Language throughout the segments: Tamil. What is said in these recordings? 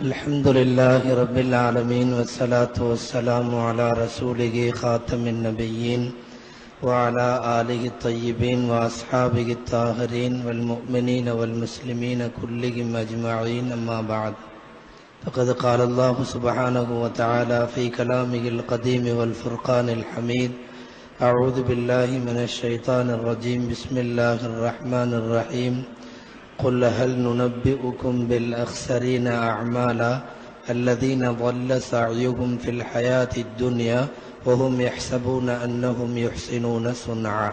الحمد لله رب العالمين والصلاة والسلام على رسوله خاتم النبيين وعلى آله الطيبين وأصحابه الطاهرين والمؤمنين والمسلمين كلهم أجمعين أما بعد فقد قال الله سبحانه وتعالى في كلامه القديم والفرقان الحميد أعوذ بالله من الشيطان الرجيم بسم الله الرحمن الرحيم قل هل ننبئكم بالأخسرين أعمالا الذين ضل سعيهم في الحياة الدنيا وهم يحسبون أنهم يحسنون صنعا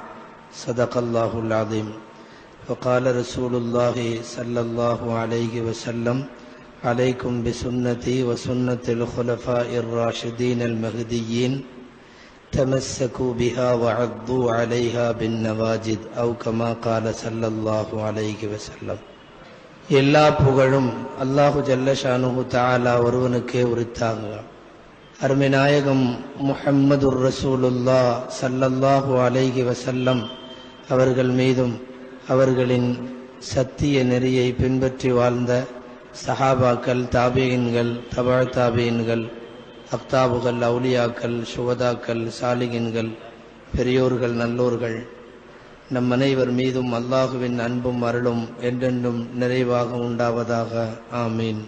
صدق الله العظيم. وقال رسول الله صلى الله عليه وسلم عليكم بسنتي وسنة الخلفاء الراشدين المهديين تمسكوا بها وعضوا عليها بالنواجذ أو كما قال صلى الله عليه وسلم. எல்லா புகழும் அல்லாஹு ஜல்ல ஷானுஹு தஆலா ஒருவனுக்கே உரித்தாக. அருமை நாயகம் முஹம்மதுர் ரசூலுல்லாஹ் ஸல்லல்லாஹு அலைஹி வஸல்லம் அவர்கள் மீதும் அவர்களின் சத்திய நெறியை பின்பற்றி வாழ்ந்த சஹாபாக்கள், தாபீன்கள், தபா தாபீன்கள், அக்தாபுகள், அவுலியாக்கள், சுவதாக்கள், சாலிகின்கள், பெரியோர்கள், நல்லோர்கள் நம் அனைவர் மீதும் அல்லாஹுவின் அன்பும் அருளும் என்றென்றும் நிறைவாக உண்டாவதாக. ஆமீன்.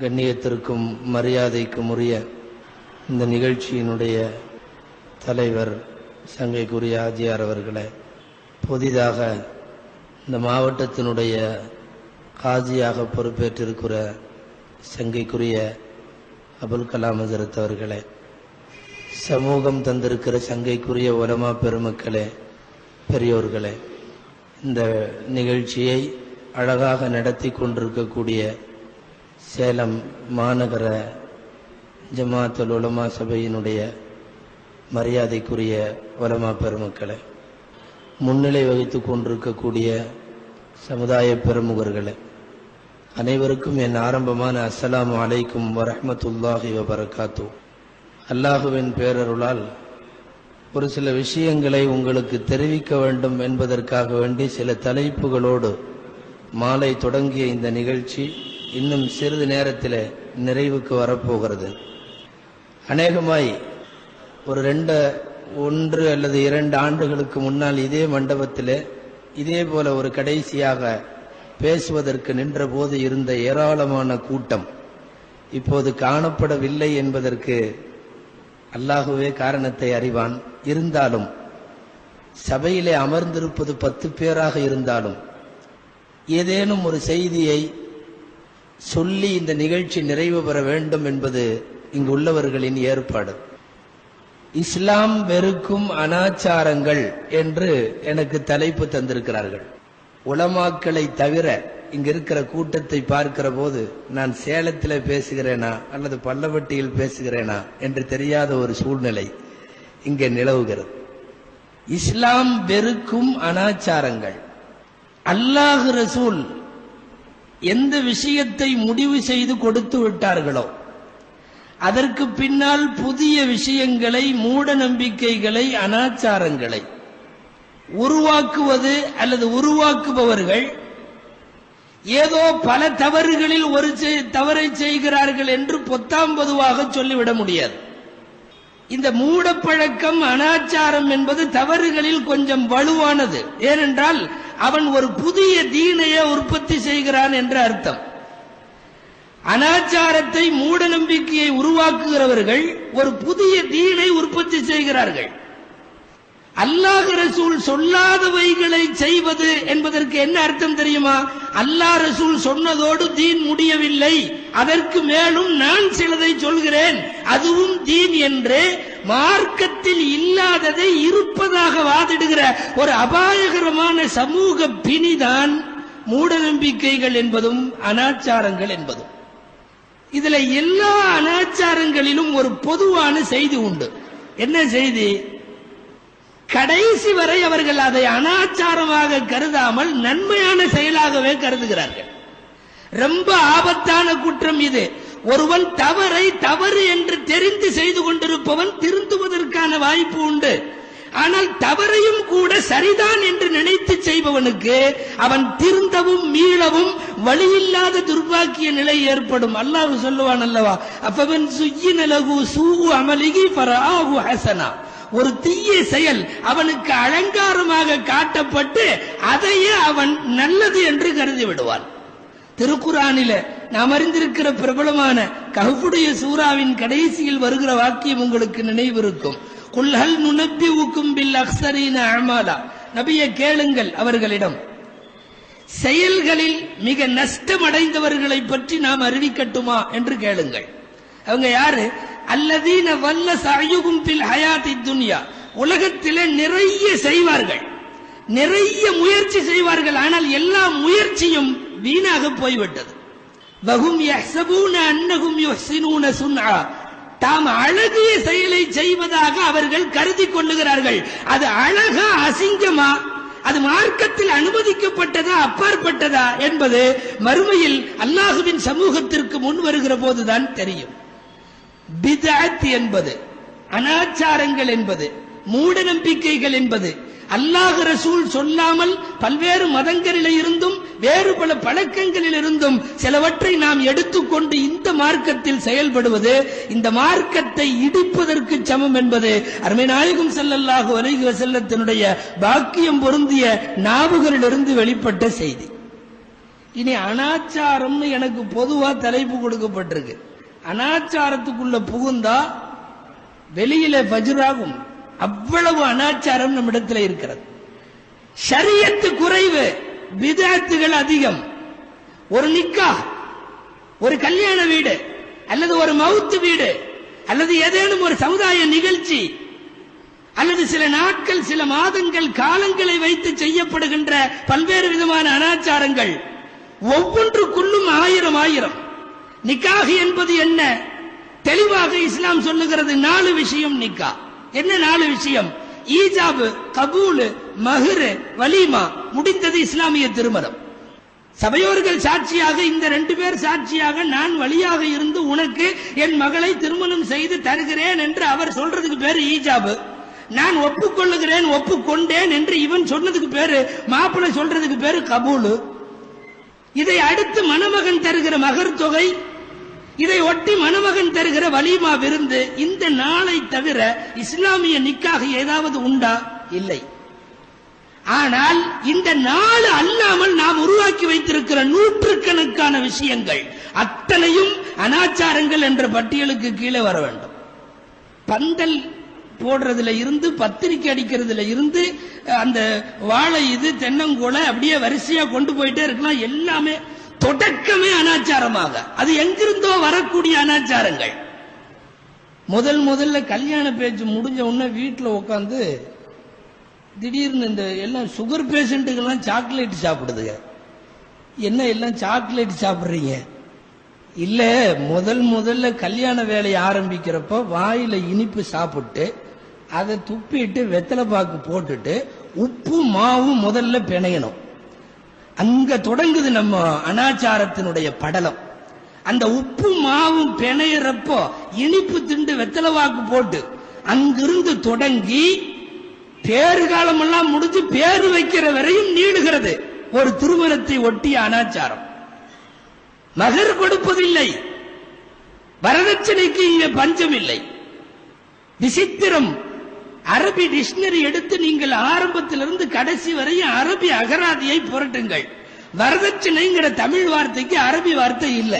கண்ணியத்திற்கும் மரியாதைக்கும் உரிய இந்த நிகழ்ச்சியினுடைய தலைவர் சங்கைக்குரிய ஆஜியார் அவர்களே, புதிதாக இந்த மாவட்டத்தினுடைய காஜியாக பொறுப்பேற்றிருக்கிற சங்கைக்குரிய அபுல் கலாம் ஹஸரத் அவர்களே, சமூகம் தந்திருக்கிற சங்கைக்குரிய உலமா பெருமக்களே, பெரியோர்களே, இந்த நிகழ்ச்சியை அழகாக நடத்தி கொண்டிருக்கக்கூடிய சேலம் மாநகர ஜமாஅத்துல் உலமா சபையினுடைய மரியாதைக்குரிய உலமா பெருமக்களே, முன்னிலை வகித்து கொண்டிருக்கக்கூடிய சமுதாய பெருமுகர்களே, அனைவருக்கும் என் ஆரம்பமான அஸ்ஸலாமு அலைக்கும் வரஹ்மத்துல்லாஹி வபரகாத்து. அல்லாஹுவின் பேரருளால் ஒரு சில விஷயங்களை உங்களுக்கு தெரிவிக்க வேண்டும் என்பதற்காக வேண்டி சில தலைப்புகளோடு மாலை தொடங்கிய இந்த நிகழ்ச்சி இன்னும் சிறிது நேரத்தில் நிறைவுக்கு வரப்போகிறது. அநேகமாய் ஒரு 1 அல்லது 2 ஆண்டுகளுக்கு முன்னால் இதே மண்டபத்தில் இதே போல ஒரு கடைசியாக பேசுவதற்கு நின்ற போது இருந்த ஏராளமான கூட்டம் இப்போது காணப்படவில்லை என்பதற்கு அல்லாஹுவே காரணத்தை அறிவான். இருந்தாலும் சபையிலே அமர்ந்திருப்பது 10 பேராக இருந்தாலும் ஏதேனும் ஒரு செய்தியை சொல்லி இந்த நிகழ்ச்சி நிறைவு பெற வேண்டும் என்பது இங்கு உள்ளவர்களின் ஏற்பாடு. இஸ்லாம் வெறுக்கும் அனாச்சாரங்கள் என்று எனக்கு தலைப்பு தந்திருக்கிறார்கள். உலமாக்களை தவிர இங்க இருக்கிற கூட்டத்தை பார்க்கிற போது நான் சேலத்தில் பேசுகிறேனா அல்லது பல்லவட்டியில் பேசுகிறேனா என்று தெரியாத ஒரு சூழ்நிலை இங்கே நிலவுகிறது. இஸ்லாம் வெறுக்கும் அனாச்சாரங்கள். அல்லாஹ் ரசூல் எந்த விஷயத்தை முடிவு செய்து கொடுத்து விட்டார்களோ அதற்கு பின்னால் புதிய விஷயங்களை, மூட நம்பிக்கைகளை, அனாச்சாரங்களை உருவாக்குவது அல்லது உருவாக்குபவர்கள் ஏதோ பல தவறுகளில் ஒரு தவறை செய்கிறார்கள் என்று பொத்தாம் பொதுவாக சொல்லிவிட முடியாது. இந்த மூடப்பழக்கம், அனாச்சாரம் என்பது தவறுகளில் கொஞ்சம் வலுவானது. ஏனென்றால் அவன் ஒரு புதிய தீனையை உற்பத்தி செய்கிறான் என்ற அர்த்தம். அனாச்சாரத்தை, மூட நம்பிக்கையை உருவாக்குகிறவர்கள் ஒரு புதிய தீனை உற்பத்தி செய்கிறார்கள். அல்லாஹ் ரசூல் சொல்லாதவைகளை செய்வது என்பதற்கு என்ன அர்த்தம் தெரியுமா? அல்லாஹ் ரசூல் சொன்னதோடு தீன் முடியவில்லை, அதற்கு மேலும் நான் சிலதை சொல்கிறேன், அதுவும் தீன் என்று மார்க்கத்தில் இல்லாததை இருப்பதாக வாதிடுகிற ஒரு அபாயகரமான சமூக பிணிதான் மூட நம்பிக்கைகள் என்பதும் அனாச்சாரங்கள் என்பதும். இதுல எல்லா அனாச்சாரங்களிலும் ஒரு பொதுவான செய்தி உண்டு. என்ன செய்தி? கடைசி வரை அவர்கள் அதை அனாச்சாரமாக கருதாமல் நன்மையான செயலாகவே கருதுகிறார்கள். ரொம்ப ஆபத்தான குற்றம் இது. ஒருவன் தவறை தவறு என்று தெரிந்து செய்து கொண்டிருப்பவன் திருந்துவதற்கான வாய்ப்பு உண்டு. ஆனால் தவறையும் கூட சரிதான் என்று நினைத்து செய்பவனுக்கு அவன் திருந்தவும் மீளவும் வழியில்லாத துர்பாக்கிய நிலை ஏற்படும். அல்லாஹ் சொல்லுவான் அல்லவா, அஃபமன் சுய்யின லஹு சூஉ அமலிஹி ஃபரஆஹு ஹஸனா. ஒரு தீய செயல் அவனுக்கு அலங்காரமாக காட்டப்பட்டு அதையே அவன் நல்லது என்று கருதி விடுவான். திருக்குர்ஆனிலே நாம் அறிந்திருக்கிற பிரபலமான கஹ்ஃபுடைய சூராவின் கடைசியில் வருகிற வாக்கியம் உங்களுக்கு நினைவிருக்கும். குல் ஹல் நுனப்பிஉக்கும் பில் அக்ஸரீன அமாலா. நபியே கேளுங்கள் அவர்களிடம், செயல்களில் மிக நஷ்டமடைந்தவர்களை பற்றி நாம் அறிவிக்கட்டுமா என்று கேளுங்கள். அவங்க யாரு? அல்லதீன வல்ல சஅயுகும் ஃபில் ஹயாத்தி துன்யா. உலகத்திலே நிறைய செய்வார்கள், நிறைய முயற்சி செய்வார்கள், ஆனால் எல்லா முயற்சியும் வீணாக போய்விட்டது. வஹும் யஹ்ஸபூன அன்னஹும் யுஹ்ஸினூன சுன்ஆ. தாம் அழகிய செயலை செய்வதாக அவர்கள் கருதி கொள்ளுகிறார்கள். அது அழகா அசிங்கமா, அது மார்க்கத்தில் அனுமதிக்கப்பட்டதா அப்பாற்பட்டதா என்பது மறுமையில் அல்லாஹுவின் சமூகத்திற்கு முன் வருகிற போதுதான் தெரியும். பித்அத் என்பது, அனாச்சாரங்கள் என்பது, மூட நம்பிக்கைகள் என்பது அல்லாஹ் ரசூல் சொல்லாமல் பல்வேறு மதங்களில் இருந்தும் வேறு பல பழக்கங்களில் இருந்தும் சிலவற்றை நாம் எடுத்துக்கொண்டு இந்த மார்க்கத்தில் செயல்படுவது இந்த மார்க்கத்தை இடிப்பதற்கு சமம் என்பது அருமை நாயகம் ஸல்லல்லாஹு அலைஹி வஸல்லத்தினுடைய பாக்கியம் பொருந்திய நாவுகளிலிருந்து வெளிப்பட்ட செய்தி. இனி அனாச்சாரம்னு எனக்கு பொதுவா தலைப்பு கொடுக்கப்பட்டிருக்கு. அனாச்சாரத்துக்குள்ள புகுந்தா வெளியில ஃபஜ்ராகும். அவ்வளவு அனாச்சாரம் நம்மிடத்தில் இருக்கிறது. ஷரியத்து குறைவு, பித்அத்துகள் அதிகம். ஒரு நிக்காஹ், ஒரு கல்யாண வீடு அல்லது ஒரு மவுத்து வீடு அல்லது ஏதேனும் ஒரு சமுதாய நிகழ்ச்சி அல்லது சில நாட்கள் சில மாதங்கள் காலங்களை வைத்து செய்யப்படுகின்ற பல்வேறு விதமான அனாச்சாரங்கள் ஒவ்வொன்றுக்குள்ளும் ஆயிரம் ஆயிரம். நிக்காஹ் என்பது என்ன? தெளிவாக இஸ்லாம் சொல்லுகிறது 4 விஷயம். நிக்காஹ் என்ன 4 விஷயம்? ஈஜாபு, கபூல், மஹ்ர், வலீமா. முடிந்தது இஸ்லாமிய திருமணம். சபையோர்கள் சாட்சியாக, இந்த 2 பேர் சாட்சியாக நான் வழியாக இருந்து உனக்கு என் மகளை திருமணம் செய்து தருகிறேன் என்று அவர் சொல்றதுக்கு பேரு ஈஜாபு. நான் ஒப்புக்கொள்ளுகிறேன், ஒப்புக்கொண்டேன் என்று இவன் சொன்னதுக்கு பேரு, மாப்பிள்ளை சொல்றதுக்கு பேரு கபூல். இதை அடுத்து மணமகன் தருகிற மகர் தொகை, இதை ஒட்டி மணமகன் தருகிற வலீமா விருந்து. இந்த நாளை தவிர இஸ்லாமிய நிக்காஹ் ஏதாவது உண்டா? இல்லை. ஆனால் இந்த நாள் அல்லாமல் நாம் உருவாக்கி வைத்திருக்கிற நூற்றுக்கணக்கான விஷயங்கள் அத்தனையும் அனாச்சாரங்கள் என்ற பட்டியலுக்கு கீழே வர வேண்டும். பந்தல் போடுறதுல இருந்து, பத்திரிக்கை அடிக்கிறதுல இருந்து, அந்த வாழை இது தென்னங்கோலை அப்படியே வரிசையா கொண்டு போயிட்டே இருக்கலாம். எல்லாமே தொடக்கமே அனாச்சாரமாக, அது எங்கிருந்தோ வரக்கூடிய அனாச்சாரங்கள். முதல்ல கல்யாண பேச்சு முடிஞ்ச உடனே வீட்டுல உட்காந்து திடீர்னு இந்த எல்லாம் சுகர் பேஷண்ட்டுக்கெல்லாம் சாக்லேட் சாப்பிடுதுங்க. என்ன எல்லாம் சாக்லேட் சாப்பிடுறீங்க? இல்ல, முதல்ல கல்யாண வேலையை ஆரம்பிக்கிறப்ப வாயில இனிப்பு சாப்பிட்டு அதை துப்பிட்டு வெத்தலை பாக்கு போட்டுட்டு உப்பு மாவும் முதல்ல பிணையணும். அங்க தொடங்குது நம்ம அனாச்சாரத்தினுடைய படலம். அந்த உப்பு மாவும் பிணையறப்போ இனிப்பு திண்டு வெத்தலை வாக்கு போட்டு அங்கிருந்து தொடங்கி பேரு காலம் எல்லாம் முடிஞ்சு பேரு வைக்கிற வரையும் நீடுகிறது ஒரு திருமணத்தை ஒட்டிய அனாச்சாரம். மகர் கொடுப்பதில்லை, வரதட்சணைக்கு இங்கே பஞ்சம் இல்லை. விசித்திரம். அரபி டிக்ஷனரி எடுத்து நீங்கள் ஆரம்பத்திலிருந்து கடைசி வரையும் அரபி அகராதியை புரட்டுங்கள். வரதட்சணைங்கிற தமிழ் வார்த்தைக்கு அரபி வார்த்தை இல்ல.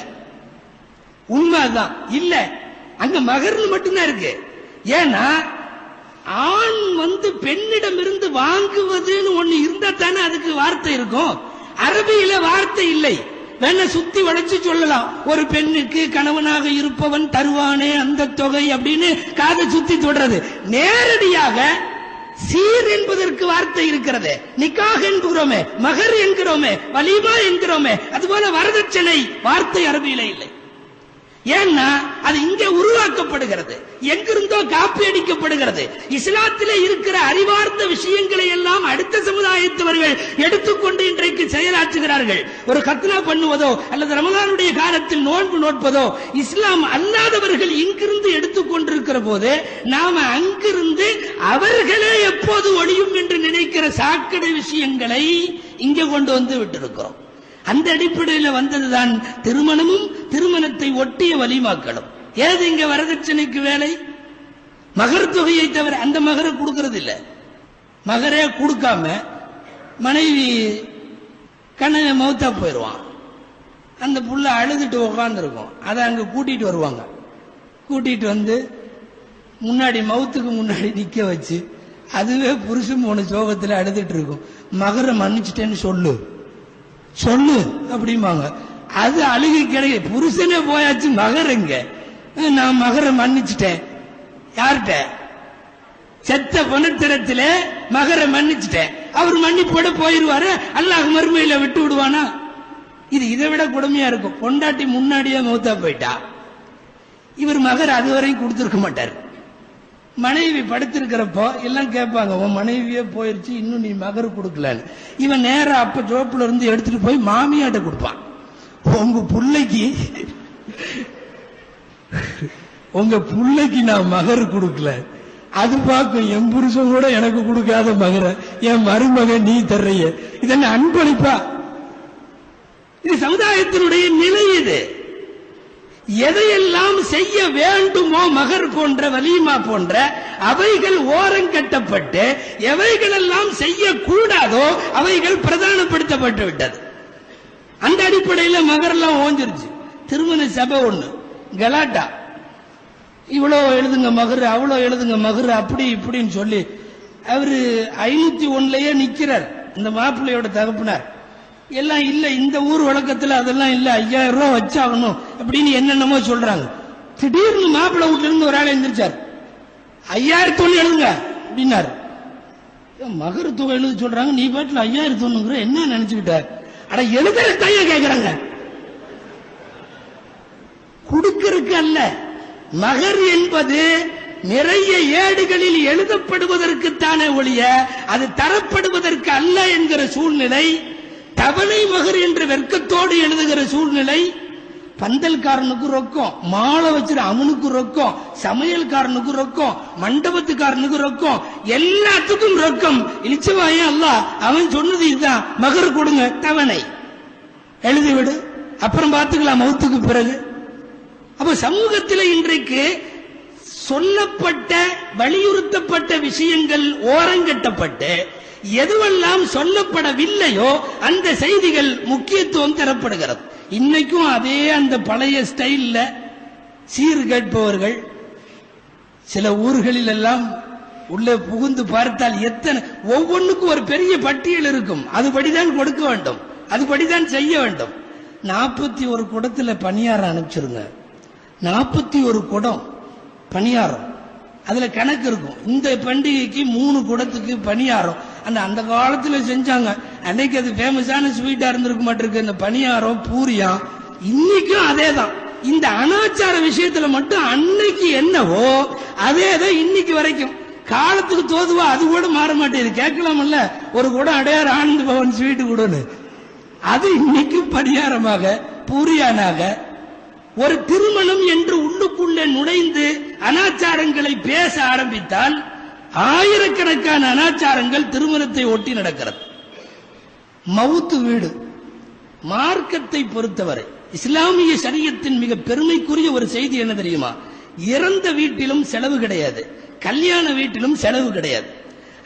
உண்மைதான் இல்ல, அங்க மகர்னு மட்டும்தான் இருக்கு. ஏன்னா ஆண் பெண்ணிடம் இருந்து வாங்குவதுன்னு ஒண்ணு இருந்தா தானே அதுக்கு வார்த்தை இருக்கும். அரபியில வார்த்தை இல்லை. வேணா சுத்தி வளைச்சு சொல்லலாம், ஒரு பெண்ணுக்கு கணவனாக இருப்பவன் தருவானே அந்த தொகை அப்படின்னு காதை சுத்தி தொடறது. நேரடியாக சீர் என்பதற்கு வார்த்தை இருக்கிறது. நிக்காஹ் என்கிறோமே, மகர் என்கிறோமே, வலீமா என்கிறோமே, அதுபோல வரதட்சணை வார்த்தை அரபியில இல்லை. ஏன்னா அது இங்கே உருவாக்கப்படுகிறது, எங்கிருந்தோ காப்பி அடிக்கப்படுகிறது. இஸ்லாத்திலே இருக்கிற அறிவார்ந்த விஷயங்களை எல்லாம் அடுத்த சமுதாயத்தவர்கள் எடுத்துக்கொண்டு இன்றைக்கு செயலாற்றுகிறார்கள். ஒரு கத்னா பண்ணுவதோ அல்லது ரமலானுடைய காலத்தில் நோன்பு நோட்பதோ இஸ்லாம் அல்லாதவர்கள் இங்கிருந்து எடுத்துக்கொண்டிருக்கிற போது நாம அங்கிருந்து அவர்களே எப்போது ஒழியும் என்று நினைக்கிற சாக்கடை விஷயங்களை இங்கே கொண்டு வந்து விட்டிருக்கிறோம். அந்த அடிப்படையில் வந்ததுதான் திருமணமும் திருமணத்தை ஒட்டிய வலிமாக்களும். ஏது இங்க வரதட்சணைக்கு வேலை? மகர் தொகையை தவிர அந்த மகரை கொடுக்கறது இல்ல. மகரே கொடுக்காம மனைவி கண்ணனை மௌத்தா போயிடுவான், அந்த புள்ள அழுதுட்டு உட்கார்ந்து இருக்கும். அதை அங்க கூட்டிட்டு வருவாங்க. கூட்டிட்டு வந்து முன்னாடி மௌத்துக்கு முன்னாடி நிக்க வச்சு அதுவே புருஷன் போன சோகத்தில் அழுதுட்டு இருக்கும். மகரை மன்னிச்சிட்டேன்னு சொல்லு சொல்லு அப்படிம்பாங்க. அது அழுகை கிடையாது. புருஷனே போயாச்சு, மகருங்க. நான் மகரை மன்னிச்சிட்டேன். யார்கிட்ட? செத்த பணத்திரத்திலே மகரை மன்னிச்சிட்டேன். அவர் மன்னிப்போட போயிருவாரு, அல்லாஹ் மறுமையில விட்டு விடுவானா? இது இதை விட கொடுமையா இருக்கும். பொண்டாட்டி முன்னாடியே மௌத்தா போயிட்டா, இவர் மகர் அதுவரையும் கொடுத்திருக்க மாட்டார். மனைவி படுத்திருக்கிறப்போ எல்லாம் கேட்பாங்க, உன் மனைவியே போயிருச்சு, இன்னும் நீ மகர் கொடுக்கலன்னு. இவன் நேரா அப்ப ஜோப்புல இருந்து எடுத்துட்டு போய் மாமியாட்ட கொடுப்பான். உங்க புள்ளைக்கு நான் மகர் கொடுக்கல, அது பார்க்கும். என் புருஷன் கூட எனக்கு கொடுக்காத மகரை என் மருமகன் நீ தர்றைய, இதென்ன அன்பளிப்பா? இது சமுதாயத்தினுடைய நிலை. இது எதையெல்லாம் செய்ய வேண்டுமோ மகர் போன்ற வலிமா போன்ற அவைகள் ஓரங்கட்டப்பட்டு எவைகளெல்லாம் செய்யக்கூடாதோ அவைகள் பிரதானப்படுத்தப்பட்டு விட்டது. அந்த அடிப்படையில் மகரெல்லாம் ஓஞ்சிருச்சு. திருமண சபை ஒண்ணு கலாட்டா, இவ்வளோ எழுதுங்க மகர், அவ்வளோ எழுதுங்க மகர், அப்படி இப்படின்னு சொல்லி அவரு 501 நிக்கிறார். இந்த மாப்பிள்ளையோட தகப்பனார் எல்லாம் இல்ல, இந்த ஊர் வழக்கத்தில் அதெல்லாம் இல்ல, 5000 ரூபாய் வச்சாகணும் அப்படின்னு என்னென்னமோ சொல்றாங்க. திடீர்னு மாப்பிள்ளை வீட்டுல இருந்து ஒரு ஆள் எந்திரிச்சார். 5001 எழுதுங்க அப்படின்னாரு. மகர் தொகை எழுத சொல்றாங்க, நீ பாட்டுல 5001 என்ன நினைச்சுக்கிட்ட? அட எழுதுற தைய கேட்கிறாங்க, கொடுக்கறதுக்கு அல்ல. மகர் என்பது நிறைய ஏடுகளில் எழுதப்படுவதற்குத்தானே ஒழிய அது தரப்படுவதற்கு அல்ல என்கிற சூழ்நிலை. தவணை மகர் என்று வெட்கத்தோடு எழுதுகிற சூழ்நிலை. பந்தல்காரனுக்கு ரொக்கம், மாலை வச்சிரு அவனுக்கு ரொக்கம், சமையல்காரனுக்கு ரொக்கம், மண்டபத்துக்காரனுக்கு ரொக்கம், எல்லாத்துக்கும் ரொக்கம். இழிச்சவாயே அல்ல, அவன் சொன்னது இதுதான், மகர் கொடுங்க, தவணை எழுதிவிடு, அப்புறம் பார்த்துக்கலாம் மௌத்துக்கு பிறகு. அப்ப சமூகத்தில் இன்றைக்கு சொல்லப்பட்ட வலியுறுத்தப்பட்ட விஷயங்கள் ஓரங்கட்டப்பட்டு எதுவெல்லாம் சொல்லப்படவில்லையோ அந்த செய்திகள் முக்கியத்துவம் தரப்படுகிறது. இன்னைக்கும் அதே அந்த பழைய ஸ்டைல்ல சீர் கேட்பவர்கள் சில ஊர்களில் எல்லாம் உள்ளே புகுந்து பார்த்தால் எத்தனை, ஒவ்வொன்றுக்கும் ஒரு பெரிய பட்டியல் இருக்கும். அதுபடிதான் கொடுக்க வேண்டும், அதுபடிதான் செய்ய வேண்டும். 41 குடத்துல பணியாரம் அனுப்பிச்சிருங்க. 41 குடம் பணியாரம், அதுல கணக்கு இருக்கும். இந்த பண்டிகைக்கு 3 குடத்துக்கு பணியாரம். அந்த காலத்துல செஞ்சாங்க. அன்னைக்கு அது ஃபேமஸான ஸ்வீட்டா இருந்திருக்க மாட்டிருக்கு அந்த பணியாரம் பூரியா. இன்னைக்கும் அதேதான். இந்த அனாச்சார விஷயத்துல மட்டும் அன்னைக்கு என்னவோ அதேதான் இன்னைக்கு வரைக்கும். காலத்துக்கு தோதுவா அது கூட மாற மாட்டேது. கேட்கலாமல்ல, ஒரு குடம் அடையார் ஆனந்த பவன் ஸ்வீட்டு கூடன்னு, அது இன்னைக்கும் பணியாரமாக பூரியானாக. ஒரு திருமணம் என்று உள்ளுக்குள்ளே நுழைந்து அனாச்சாரங்களை பேச ஆரம்பித்தால் ஆயிரக்கணக்கான அனாச்சாரங்கள் திருமணத்தை ஒட்டி நடக்கிறது. மவுத்து வீடு மார்க்கத்தை பொறுத்தவரை இஸ்லாமிய ஷரியத்தின் மிக பெருமைக்குரிய ஒரு செய்தி என்ன தெரியுமா? இறந்த வீட்டிலும் செலவு கிடையாது, கல்யாண வீட்டிலும் செலவு கிடையாது.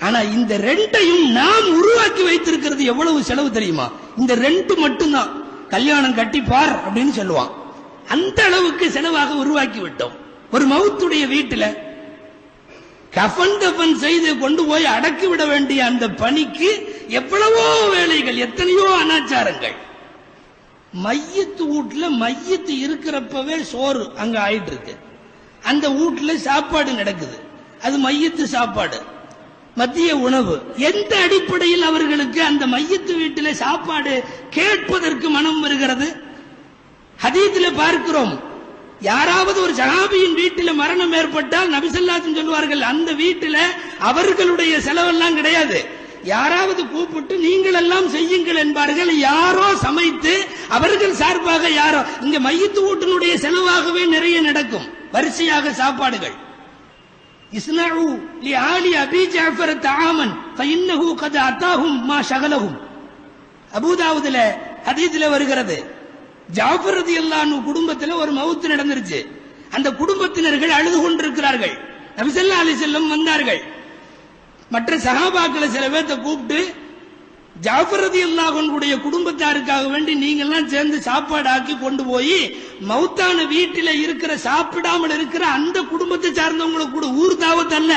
ஆனா இந்த ரெண்டையும் நாம் உருவாக்கி வைத்திருக்கிறது எவ்வளவு செலவு தெரியுமா? இந்த 2 மட்டும்தான். கல்யாணம் கட்டி பார் அப்படின்னு சொல்லுவான், அந்த அளவுக்கு செலவாக உருவாக்கி விட்டோம். ஒரு மவுத்துடைய வீட்டில் கஃன் தஃபன் செய்து கொண்டு போய் அடக்கி விட வேண்டிய அந்த பணிக்கு எவ்வளவோ வேலைகள், எத்தனையோ அனாச்சாரங்கள். மையத்து வீட்டுல மையத்து இருக்கிறப்பவே சோறு அங்க ஆயிட்டு இருக்கு. அந்த வீட்டுல சாப்பாடு நடக்குது, அது மையத்து சாப்பாடு, மத்திய உணவு. எந்த அடிப்படையில் அவர்களுக்கு அந்த மையத்து வீட்டில சாப்பாடு கேட்பதற்கு மனம் வருகிறது? ஹதீஸ்ல பார்க்கிறோம், யாராவது ஒரு சஹாபியின் வீட்டில் மரணம் ஏற்பட்டால் நபி ஸல்லல்லாஹு அலைஹி வஸல்லம் சொல்வார்கள், அந்த வீட்டில் அவர்களுடைய செலவெல்லாம் கிடையாது, யாராவது கூப்பிட்டு நீங்கள் எல்லாம் செய்யுங்கள் என்பார்கள். யாரோ சமைத்து அவர்கள் சார்பாக யாரோ, இங்க மையத்து வீட்டினுடைய செலவாகவே நிறைய நடக்கும், வரிசையாக சாப்பாடுகள். இஸ்னஉ லிஆலி அபி ஜஅஃபர் தஆமன் ஃபஇன்னஹு கத் அதாஹும் மா ஷகலஹும். அபூதாவுதுல ஹதீஸ்ல வருகிறது, ஜாஃபர் ரலியல்லாஹு அன்ஹு குடும்பத்தில் ஒரு மவுத் நடந்துருச்சு. அந்த குடும்பத்தினர்கள் அழுது கொண்டிருக்கிறார்கள். நபி ஸல்லல்லாஹு அலைஹி வஸல்லம் வந்தார்கள். மற்ற சஹாபாக்களை சில பேர்த்த கூப்பிட்டு, ஜாஃபர் ரலியல்லாஹு அன்ஹுடைய குடும்பத்தாருக்காக வேண்டி நீங்க எல்லாம் சேர்ந்து சாப்பாடு ஆக்கி கொண்டு போய் மௌத்தான வீட்டில இருக்கிற சாப்பிடாமல் இருக்கிற அந்த குடும்பத்தை சார்ந்தவங்களுக்கு கூட, ஊர் தாவத் அல்ல,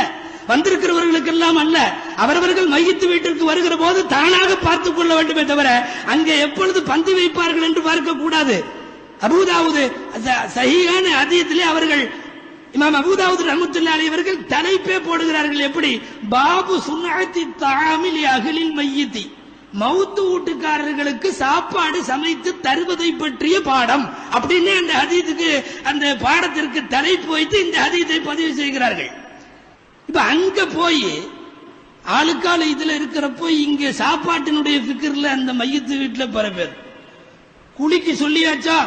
வந்திருக்கிறவர்களுக்கு எல்லாம் அல்ல, அவரவர்கள் மையத்து வீட்டிற்கு வருகிற போது தானாக பார்த்துக் கொள்ள வேண்டுமே தவிர அங்கே எப்பொழுது பந்தி வைப்பார்கள் என்று பார்க்க கூடாது. அபூதாவுது சஹீஹான ஹதீஸிலே அவர்கள், இமாம் அபூதாவுது ரஹ்மத்துல்லாஹி அலைஹி அவர்கள் தலைப்பே போடுகிறார்கள், எப்படி? பாபு சுன்னத்தி தஆமில் அஹ்லில் மையித்தி, மவுத்து வீட்டுக்காரர்களுக்கு சாப்பாடு சமைத்து தருவதை பற்றிய பாடம் அப்படின்னு அந்த ஹதீஸுக்கு, அந்த பாடத்திற்கு தலைப்பு வைத்து இந்த ஹதீஸை பதிவு செய்கிறார்கள். இப்ப அங்க போய் ஆளுக்கால இதுல இருக்கிறப்போ இங்க சாப்பாட்டினுடைய ஃபிக்ர்ல அந்த மையத்து வீட்டுல பல பேர் குளிக்கு சொல்லியாச்சா,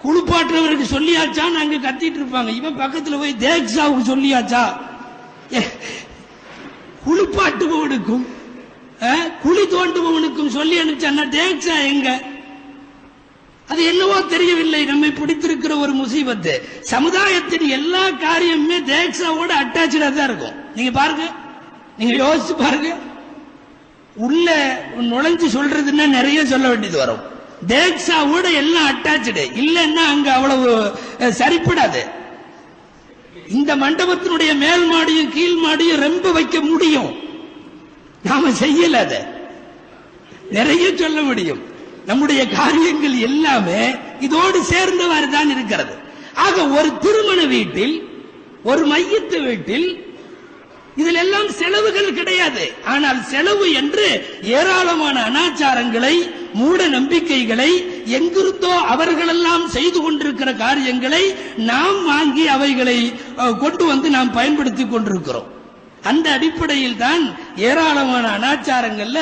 குளிப்பாட்டுறவருக்கு சொல்லியாச்சா அங்க கத்திட்டு இருப்பாங்க. இவன் பக்கத்துல போய் தேக்ஸாவுக்கு சொல்லியாச்சா, குளிப்பாட்டுபவனுக்கும் குழி தோண்டுபவனுக்கும் சொல்லி அனுப்பிச்சா தேக்ஸா எங்க? அது என்னவோ தெரியவில்லை, நம்மை பிடித்திருக்கிற ஒரு முசீபத்து. சமுதாயத்தின் எல்லா காரியமுமே தேக்ஸாவோட அட்டாச்சா தான் இருக்கும். நீங்க பாருங்க, நீங்க யோசிச்சு பாருங்க, உள்ள நுழைஞ்சு சொல்றதுன்னா நிறைய சொல்ல வேண்டியது வரும். தேக்ஸாவோட எல்லாம் அட்டாச்சு, இல்லைன்னா அங்க அவ்வளவு சரிப்படாது. இந்த மண்டபத்தினுடைய மேல் மாடியும் கீழ் மாடியும் ரொம்ப வைக்க முடியும், நாம செய்யல. அத நிறைய சொல்ல முடியும். நம்முடைய காரியங்கள் எல்லாமே இதோடு சேர்ந்தவாறு தான் இருக்கிறது. ஆக ஒரு திருமண வீட்டில், ஒரு மையத்து வீட்டில் இதில் எல்லாம் செலவுகள் கிடையாது. ஆனால் செலவு என்று ஏராளமான அனாச்சாரங்களை, மூட நம்பிக்கைகளை, எங்கிருந்தோ அவர்களெல்லாம் செய்து கொண்டிருக்கிற காரியங்களை நாம் வாங்கி அவைகளை கொண்டு வந்து நாம் பயன்படுத்திக் கொண்டிருக்கிறோம். அந்த அடிப்படையில் தான் ஏராளமான அனாச்சாரங்கள்ல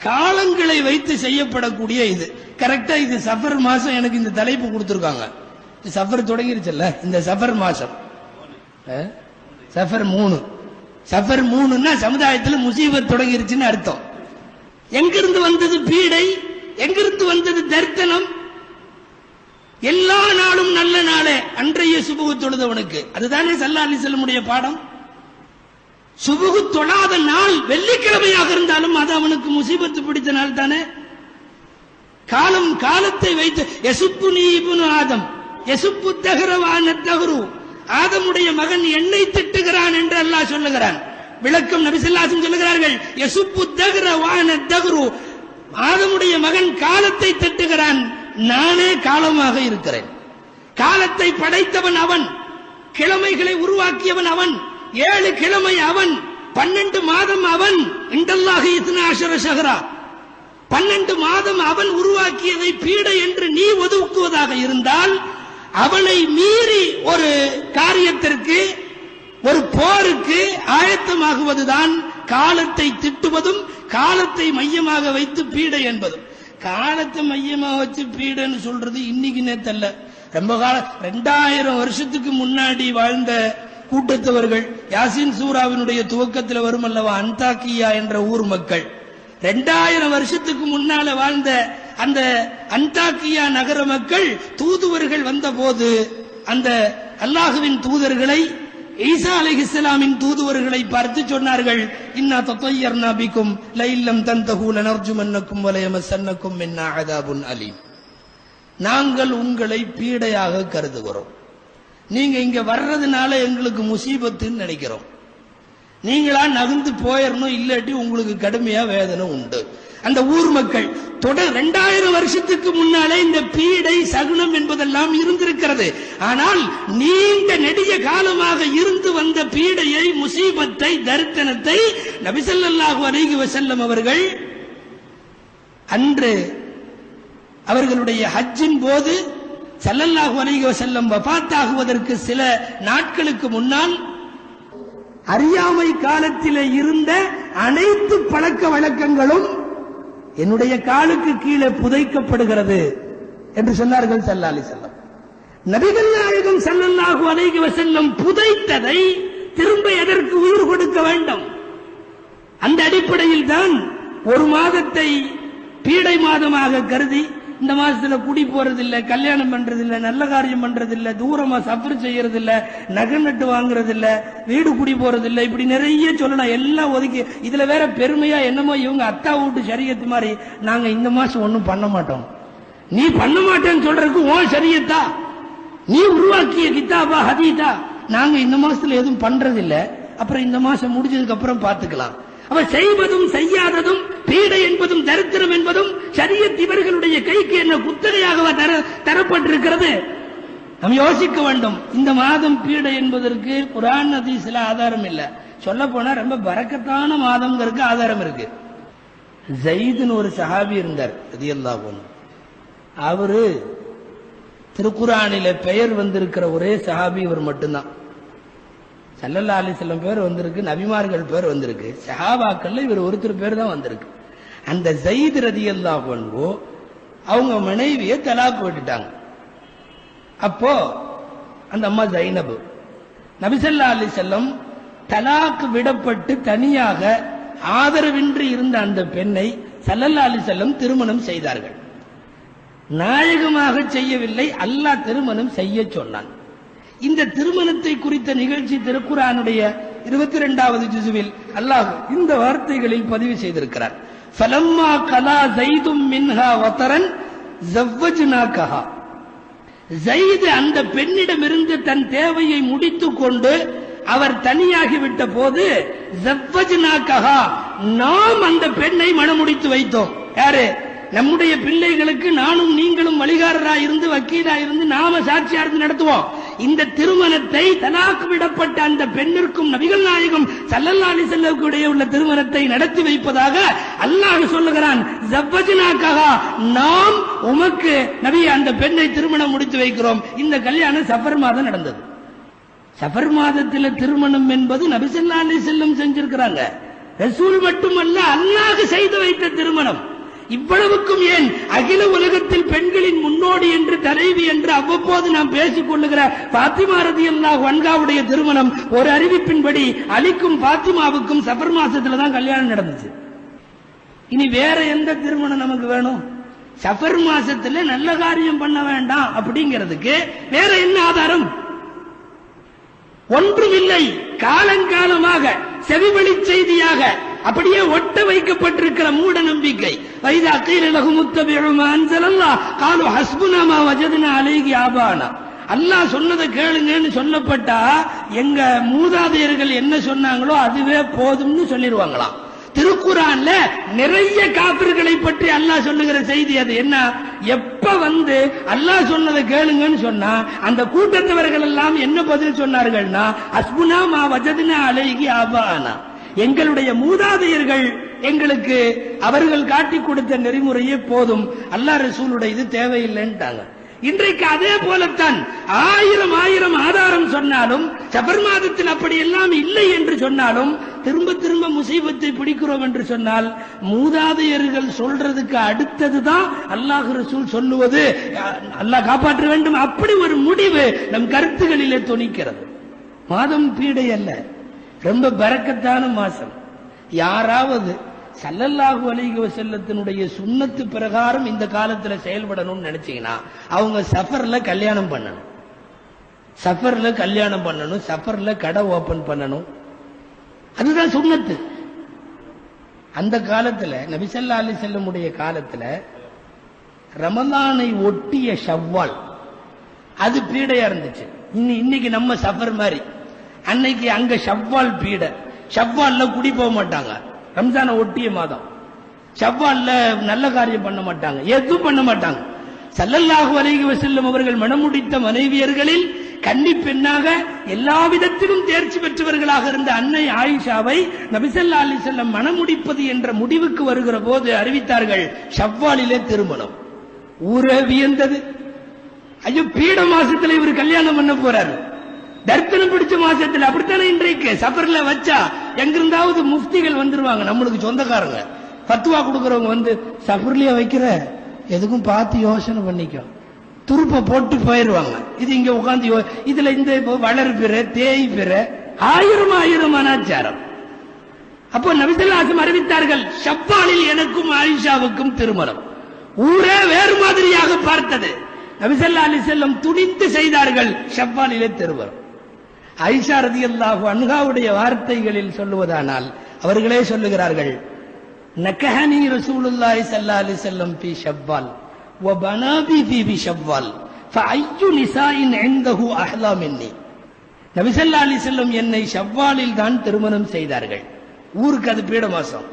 காலங்களை வைத்து செய்யப்படக்கூடிய இது. கரெக்டா இது சஃபர் மாசம் எனக்கு இந்த தலைப்பு கொடுத்திருக்காங்க. சஃபர் தொடங்கிருச்சுல்ல, இந்த சஃபர் மாசம் சஃபர் 3, சஃபர் 3ன்னா சமுதாயத்தில் முசீபத் தொடங்கிருச்சுன்னு அர்த்தம். எங்கிருந்து வந்தது பீடை, எங்கிருந்து வந்தது தர்த்தனம்? எல்லா நாளும் நல்ல நாளே அன்றைய சுபுகு தொழுதவனுக்கு, அதுதானே ஸல்லல்லாஹு அலைஹி வஸல்லம் பாடம். சுபுகு தொழாத நாள் வெள்ளிக்கிழமையாக இருந்தாலும் அது அவனுக்கு முசீபத்து பிடித்த நாள் தானே. காலத்தை வைத்து யசுப்புனி இப்னு ஆதம் யசுப்பு தஹரவான தஹரு, ஆதமுடைய மகன் என்னை திட்டுகிறான் என்று அல்லாஹ் சொல்லுகிறான். விளக்கம் நபி ஸல்லல்லாஹு அலைஹி வஸல்லம் சொல்லுகிறார்கள், யசுப்பு தஹரவான தஹரு, ஆதமுடைய மகன் காலத்தை திட்டுகிறான், நானே காலமாக இருக்கிறேன். காலத்தை படைத்தவன் அவன், கிழமைகளை உருவாக்கியவன் அவன், 7 கிழமை அவன், 12 மாதம் அவன். இண்டல்லாஹி 12 ஷஹரா, 12 மாதம் அவன் உருவாக்கியதை பீடை என்று நீ ஒதுக்குவதாக இருந்தால், அவனை மீறி ஒரு காரியத்திற்கு, ஒரு போருக்கு ஆயத்தமாகுவதுதான் காலத்தை திட்டுவதும் காலத்தை மையமாக வைத்து பீடை என்பதும். காலத்தை மையமாக வச்சு பீடைன்னு சொல்றது இன்னைக்கு நேத்தல்ல, ரொம்ப காலம் 2000 வருஷத்துக்கு முன்னாடி வாழ்ந்த கூட்டத்தவர்கள். யாசின் சூராவினுடைய துவக்கத்தில் வரும் அல்லவா, அந்தாக்கியா என்ற ஊர் மக்கள் 2000 வருஷத்துக்கு முன்னால வாழ்ந்த அந்த அந்தாக்கியா நகர மக்கள் தூதுவர்கள் வந்த போது அந்த அல்லாஹுவின் தூதர்களை, ஈசா அலைஹிஸ்ஸலாமின் தூதுவர்களை பார்த்து சொன்னார்கள், இன்னா தத்தய்யர்னா பிக்கும் லஇல்லம் தன்தஹூ லனர்ஜுமன்னக்கும் வலயமஸன்னக்கும் மின்னா அஸாபுன் அலீம். நாங்கள் உங்களை பீடையாக கருதுகிறோம், நீங்க இங்க வர்றதுனால எங்களுக்கு முசீபத்துன்னு நினைக்கிறோம், நீங்களா நகர்ந்து போயிடணும், இல்லாட்டி உங்களுக்கு கடுமையா வேதனை உண்டு. அந்த ஊர் மக்கள் 2000 வருஷத்துக்கு முன்னாலே இந்த பீடை சகுனம் என்பதெல்லாம் இருந்திருக்கிறது. ஆனால் நீண்ட நெடிய காலமாக இருந்து வந்த பீடையை, முசீபத்தை, தரித்தனத்தை நபி ஸல்லல்லாஹு அலைஹி வஸல்லம் அவர்கள் அன்று அவர்களுடைய ஹஜ்ஜின் போது ஸல்லல்லாஹு அலைஹி வஸல்லம் வஃபாத்தாகுவதற்கு சில நாட்களுக்கு முன்னால் அறியாமை காலத்திலே இருந்த அனைத்து பழக்க வழக்கங்களும் என்னுடைய காலுக்கு கீழே புதைக்கப்படுகிறது என்று சொன்னார்கள் ஸல்லல்லாஹு அலைஹி வஸல்லம். நபிகள் நாயகம் ஸல்லல்லாஹு அலைஹி வஸல்லம் புதைத்ததை திரும்ப எதற்கு உயிர் கொடுக்க வேண்டும்? அந்த அடிப்படையில் தான் ஒரு மாதத்தை பீடை மாதமாக கருதி இந்த மாசத்துல குடி போறதில்லை, கல்யாணம் பண்றதில்லை, நல்ல காரியம் பண்றதில்லை, தூரமா சஃபர் செய்யறதில்லை, நகை நட்டு வாங்குறதில்லை, வீடு குடி போறதில்லை, இப்படி நிறைய சொல்லலாம். எல்லாம் ஒதுக்கி இதுல வேற பெருமையா என்னமோ இவங்க அத்தா வீட்டு ஷரியத்து மாதிரி நாங்க இந்த மாசம் ஒண்ணும் பண்ண மாட்டோம். நீ பண்ண மாட்டேன்னு சொல்றதுக்கு உன் ஷரியத்தா, நீ உருவாக்கிய கிதாபா ஹதீதா, நாங்க இந்த மாசத்துல எதுவும் பண்றதில்லை, அப்புறம் இந்த மாசம் முடிஞ்சதுக்கு அப்புறம் பாத்துக்கலாம். அவ செய்வதும் செய்யாததும் பீடை என்பதும் தரித்திரம் என்பதும் ஷரியத் இவர்களுடைய கைக்கு என்ன குத்தகையாக தரப்பட்டிருக்கிறது? நாம் யோசிக்க வேண்டும். இந்த மாதம் பீடை என்பதற்கு குர்ஆன் ஹதீஸ்ல ஆதாரம் இல்ல. சொல்ல போனா ரொம்ப பரக்கத்தான மாதம்ங்கிறதுக்கு ஆதாரம் இருக்கு. ஸைத்னு ஒரு சஹாபி இருந்தார் ரலியல்லாஹு அன்ஹு. அவரு திருக்குர்ஆனில பெயர் வந்திருக்கிற ஒரே சஹாபி இவர் மட்டும்தான். ஸல்லல்லாஹு அலைஹி வஸல்லம் பேர் வந்திருக்கு, நபிமார்கள் பேர் வந்திருக்கு, சஹாபாக்கள்ல இவர் ஒருத்தர் பேர் தான் வந்திருக்கு. அந்த ஸைத் ரலியல்லாஹு அன்ஹு அவங்க மனைவியை தலாக் விட்டுட்டாங்க. அப்போ அந்த அம்மா ஜைனப், நபி ஸல்லல்லாஹு அலைஹி வஸல்லம் தலாக் விடப்பட்டு தனியாக ஆதரவின்றி இருந்த அந்த பெண்ணை ஸல்லல்லாஹு அலைஹி வஸல்லம் திருமணம் செய்தார்கள். நாயகமாக செய்யவில்லை, அல்லாஹ் திருமணம் செய்ய சொன்னான். இந்த திருமணத்தை குறித்த நிகழ்ச்சி திருக்குர்ஆனுடைய 22வது ஜுஸுவில் அல்லாஹ் இந்த வார்த்தைகளில் பதிவு செய்திருக்கிறார். ஃபலம்மா கலா ஸைதும் மின்ஹா வதரன் ஸவ்வஜ்னாகஹா. ஸைத் அந்த பெண்ணிடமிருந்து தன் தேவையை முடித்துக் கொண்டு அவர் தனியாகிவிட்ட போது ஸவ்வஜ்னாகஹா, நாம் அந்த பெண்ணை மணமுடித்து வைத்தோம். யாரு? நம்முடைய பிள்ளைகளுக்கு நானும் நீங்களும் வழிகாரரா இருந்து வக்கீலா இருந்து நாம சாட்சியா இருந்து நடத்துவோம். இந்த திருமணத்தை தலாக் விடப்பட்ட அந்த பெண்ணிற்கும் நபிகள் நாயகம் ஸல்லல்லாஹு அலைஹி வஸல்லம் இடையே உள்ள திருமணத்தை நடத்தி வைப்பதாக அல்லாஹ் சொல்லுகிறான். ஸவ்வஜ்னாகஹா, நாம் உமக்கு நபி அந்த பெண்ணை திருமணம் முடித்து வைக்கிறோம். இந்த கல்யாணம் சஃபர் மாதம் நடந்தது. சஃபர் மாதத்தில் திருமணம் என்பது நபி ஸல்லல்லாஹு அலைஹி வஸல்லம் செஞ்சிருக்கிறாங்க. ரசூல் மட்டுமல்ல, அல்லாஹ் செய்து வைத்த திருமணம். இவ்வளவுக்கும் ஏன் அகில உலகத்தில் பெண்களின் முன்னோடி என்று தலைவி என்று அவ்வப்போது நாம் பேசிக் கொள்ளுகிற பாத்திமா ரலியல்லாஹு அன்ஹாவுடைய திருமணம் ஒரு அறிவிப்பின்படி அலிக்கும் பாத்திமாவுக்கும் சஃபர் மாசத்துல தான் கல்யாணம் நடந்துச்சு. இனி வேற எந்த திருமணம் நமக்கு வேணும்? சஃபர் மாசத்துல நல்ல காரியம் பண்ண வேண்டாம் அப்படிங்கிறதுக்கு வேற என்ன ஆதாரம்? ஒன்றுமில்லை. காலங்காலமாக செவிவழி செய்தியாக அப்படியே ஒட்ட வைக்கப்பட்டிருக்கிற மூட நம்பிக்கை. வைதா கீல லஹும் முத்தபிஉ மா அன்ஸலல்லாஹ் காலு ஹஸ்புனா மா வஜத்னா அலைஹி ஆபானா. அல்லாஹ் சொன்னதை கேளுங்கன்னு சொல்லப்பட்டா எங்க மூதாதையர்கள் என்ன சொன்னாங்களோ அதுவே போதும்னு சொல்லிடுவாங்களாம். திருக்குர்ஆன்ல நிறைய காபிர்களை பற்றி அல்லாஹ் சொல்லுகிற செய்தி அது என்ன? எப்ப அல்லாஹ் சொன்னதை கேளுங்கன்னு சொன்னா அந்த கூட்டத்தவர்கள் எல்லாம் என்ன பதில் சொன்னார்கள்னா, ஹஸ்புனா மா வஜத்னா அலைஹி ஆபானா, எங்களுடைய மூதாதையர்கள் எங்களுக்கு அவர்கள் காட்டி கொடுத்த நெறிமுறையே போதும், அல்லாஹ் ரசூலுடைய இது தேவையில்லைன்ட்டாங்க. இன்றைக்கு அதே போலத்தான் ஆயிரம் ஆதாரம் சொன்னாலும் சஃபர் மாதத்தில் அப்படி எல்லாம் இல்லை என்று சொன்னாலும் திரும்ப திரும்ப முசீபத்தை பிடிக்கிறோம் என்று சொன்னால் மூதாதையர்கள் சொல்றதுக்கு அடுத்ததுதான் அல்லாஹ் ரசூல் சொல்லுவது அல்லாஹ் காப்பாற்ற வேண்டும். அப்படி ஒரு முடிவு நம் கருத்துகளிலே துணிக்கிறது. மாதம் பீடை அல்ல, ரொம்ப பரக்கத்தான மாசம். யாராவது ஸல்லல்லாஹு அலைஹி வஸல்லத்தினுடைய சுன்னத்து பிரகாரம் இந்த காலத்துல செயல்படணும்னு நினைச்சீங்கன்னா அவங்க சஃபர்ல கல்யாணம் பண்ணணும், சஃபர்ல கடை ஓபன் பண்ணணும். அதுதான் சுன்னத்து. அந்த காலத்துல நபி ஸல்லல்லாஹு அலைஹி வஸல்லமுடைய காலத்துல ரமலானை ஒட்டிய ஷவ்வால் அது பீடையா இருந்துச்சு. இன்னைக்கு நம்ம சஃபர் மாதிரி, அன்னைக்கு அங்க ஷவ்வால் பீடை. ஷவ்வால்ல குடி போக மாட்டாங்க, ரம்ஜானை ஒட்டிய மாதம். ஷவ்வால்ல நல்ல காரியம் பண்ண மாட்டாங்க, எதுவும் பண்ண மாட்டாங்க. ஸல்லல்லாஹு அலைஹி வஸல்லம் அவர்கள் மணமுடித்த மனைவியர்களில் கன்னி பெண்ணாக எல்லா விதத்திலும் தேர்ச்சி பெற்றவர்களாக இருந்த அன்னை ஆயிஷாவை நபி ஸல்லல்லாஹு அலைஹி வஸல்லம் மணமுடிப்பது என்ற முடிவுக்கு வருகிற போது அறிவித்தார்கள், ஷவ்வாலிலே திருமணம். ஊரே வியந்தது. ஐயோ, பீட மாசத்துல இவர் கல்யாணம் பண்ண போறாரு, தர்த்தனம் பிடிச்ச மாசத்துல. அப்படித்தானே இன்றைக்கு சபர்ல வச்சா எங்கிருந்தாவது முஃப்திகள் வந்துருவாங்க, நம்மளுக்கு சொந்தக்காரங்க, பத்துவா கொடுக்கறவங்க வந்து சபர்லயே வைக்கிற, எதுக்கும் பார்த்து யோசனை பண்ணிக்கோ, துருப்ப போட்டு போயிருவாங்க. இது இங்க உட்காந்து இதுல இந்த வளர் பிற தேய் பிற ஆயிரம் அனாச்சாரம். அப்போ நபி ஸல்லல்லாஹு அலைஹி வஸல்லம் அறிவித்தார்கள், ஷவ்வாலில் எனக்கும் ஆயிஷாவுக்கும் திருமணம். ஊரே வேறு மாதிரியாக பார்த்தது. நபி ஸல்லல்லாஹு அலைஹி வஸல்லம் துணிந்து செய்தார்கள், ஷவ்வாலிலே திருமணம். ஆயிஷா ரலியல்லாஹு அன்ஹாவுடைய வார்த்தைகளில் சொல்லுவதானால் அவர்களே சொல்லுகிறார்கள், நக்கஹனி ரசூலுல்லாஹி ஸல்லல்லாஹு அலைஹி வஸல்லம் ஃபீ ஷவ்வால் வ பனாபி ஃபீ ஷவ்வால் ஃபஅய்யு நிசாஇன் இன்தஹு அஹ்லா மின்னி. நபி ஸல்லல்லாஹு அலைஹி வஸல்லம் என்னை ஷவ்வாலில் தான் திருமணம் செய்தார்கள். ஊருக்கு அது பீட மாசம்.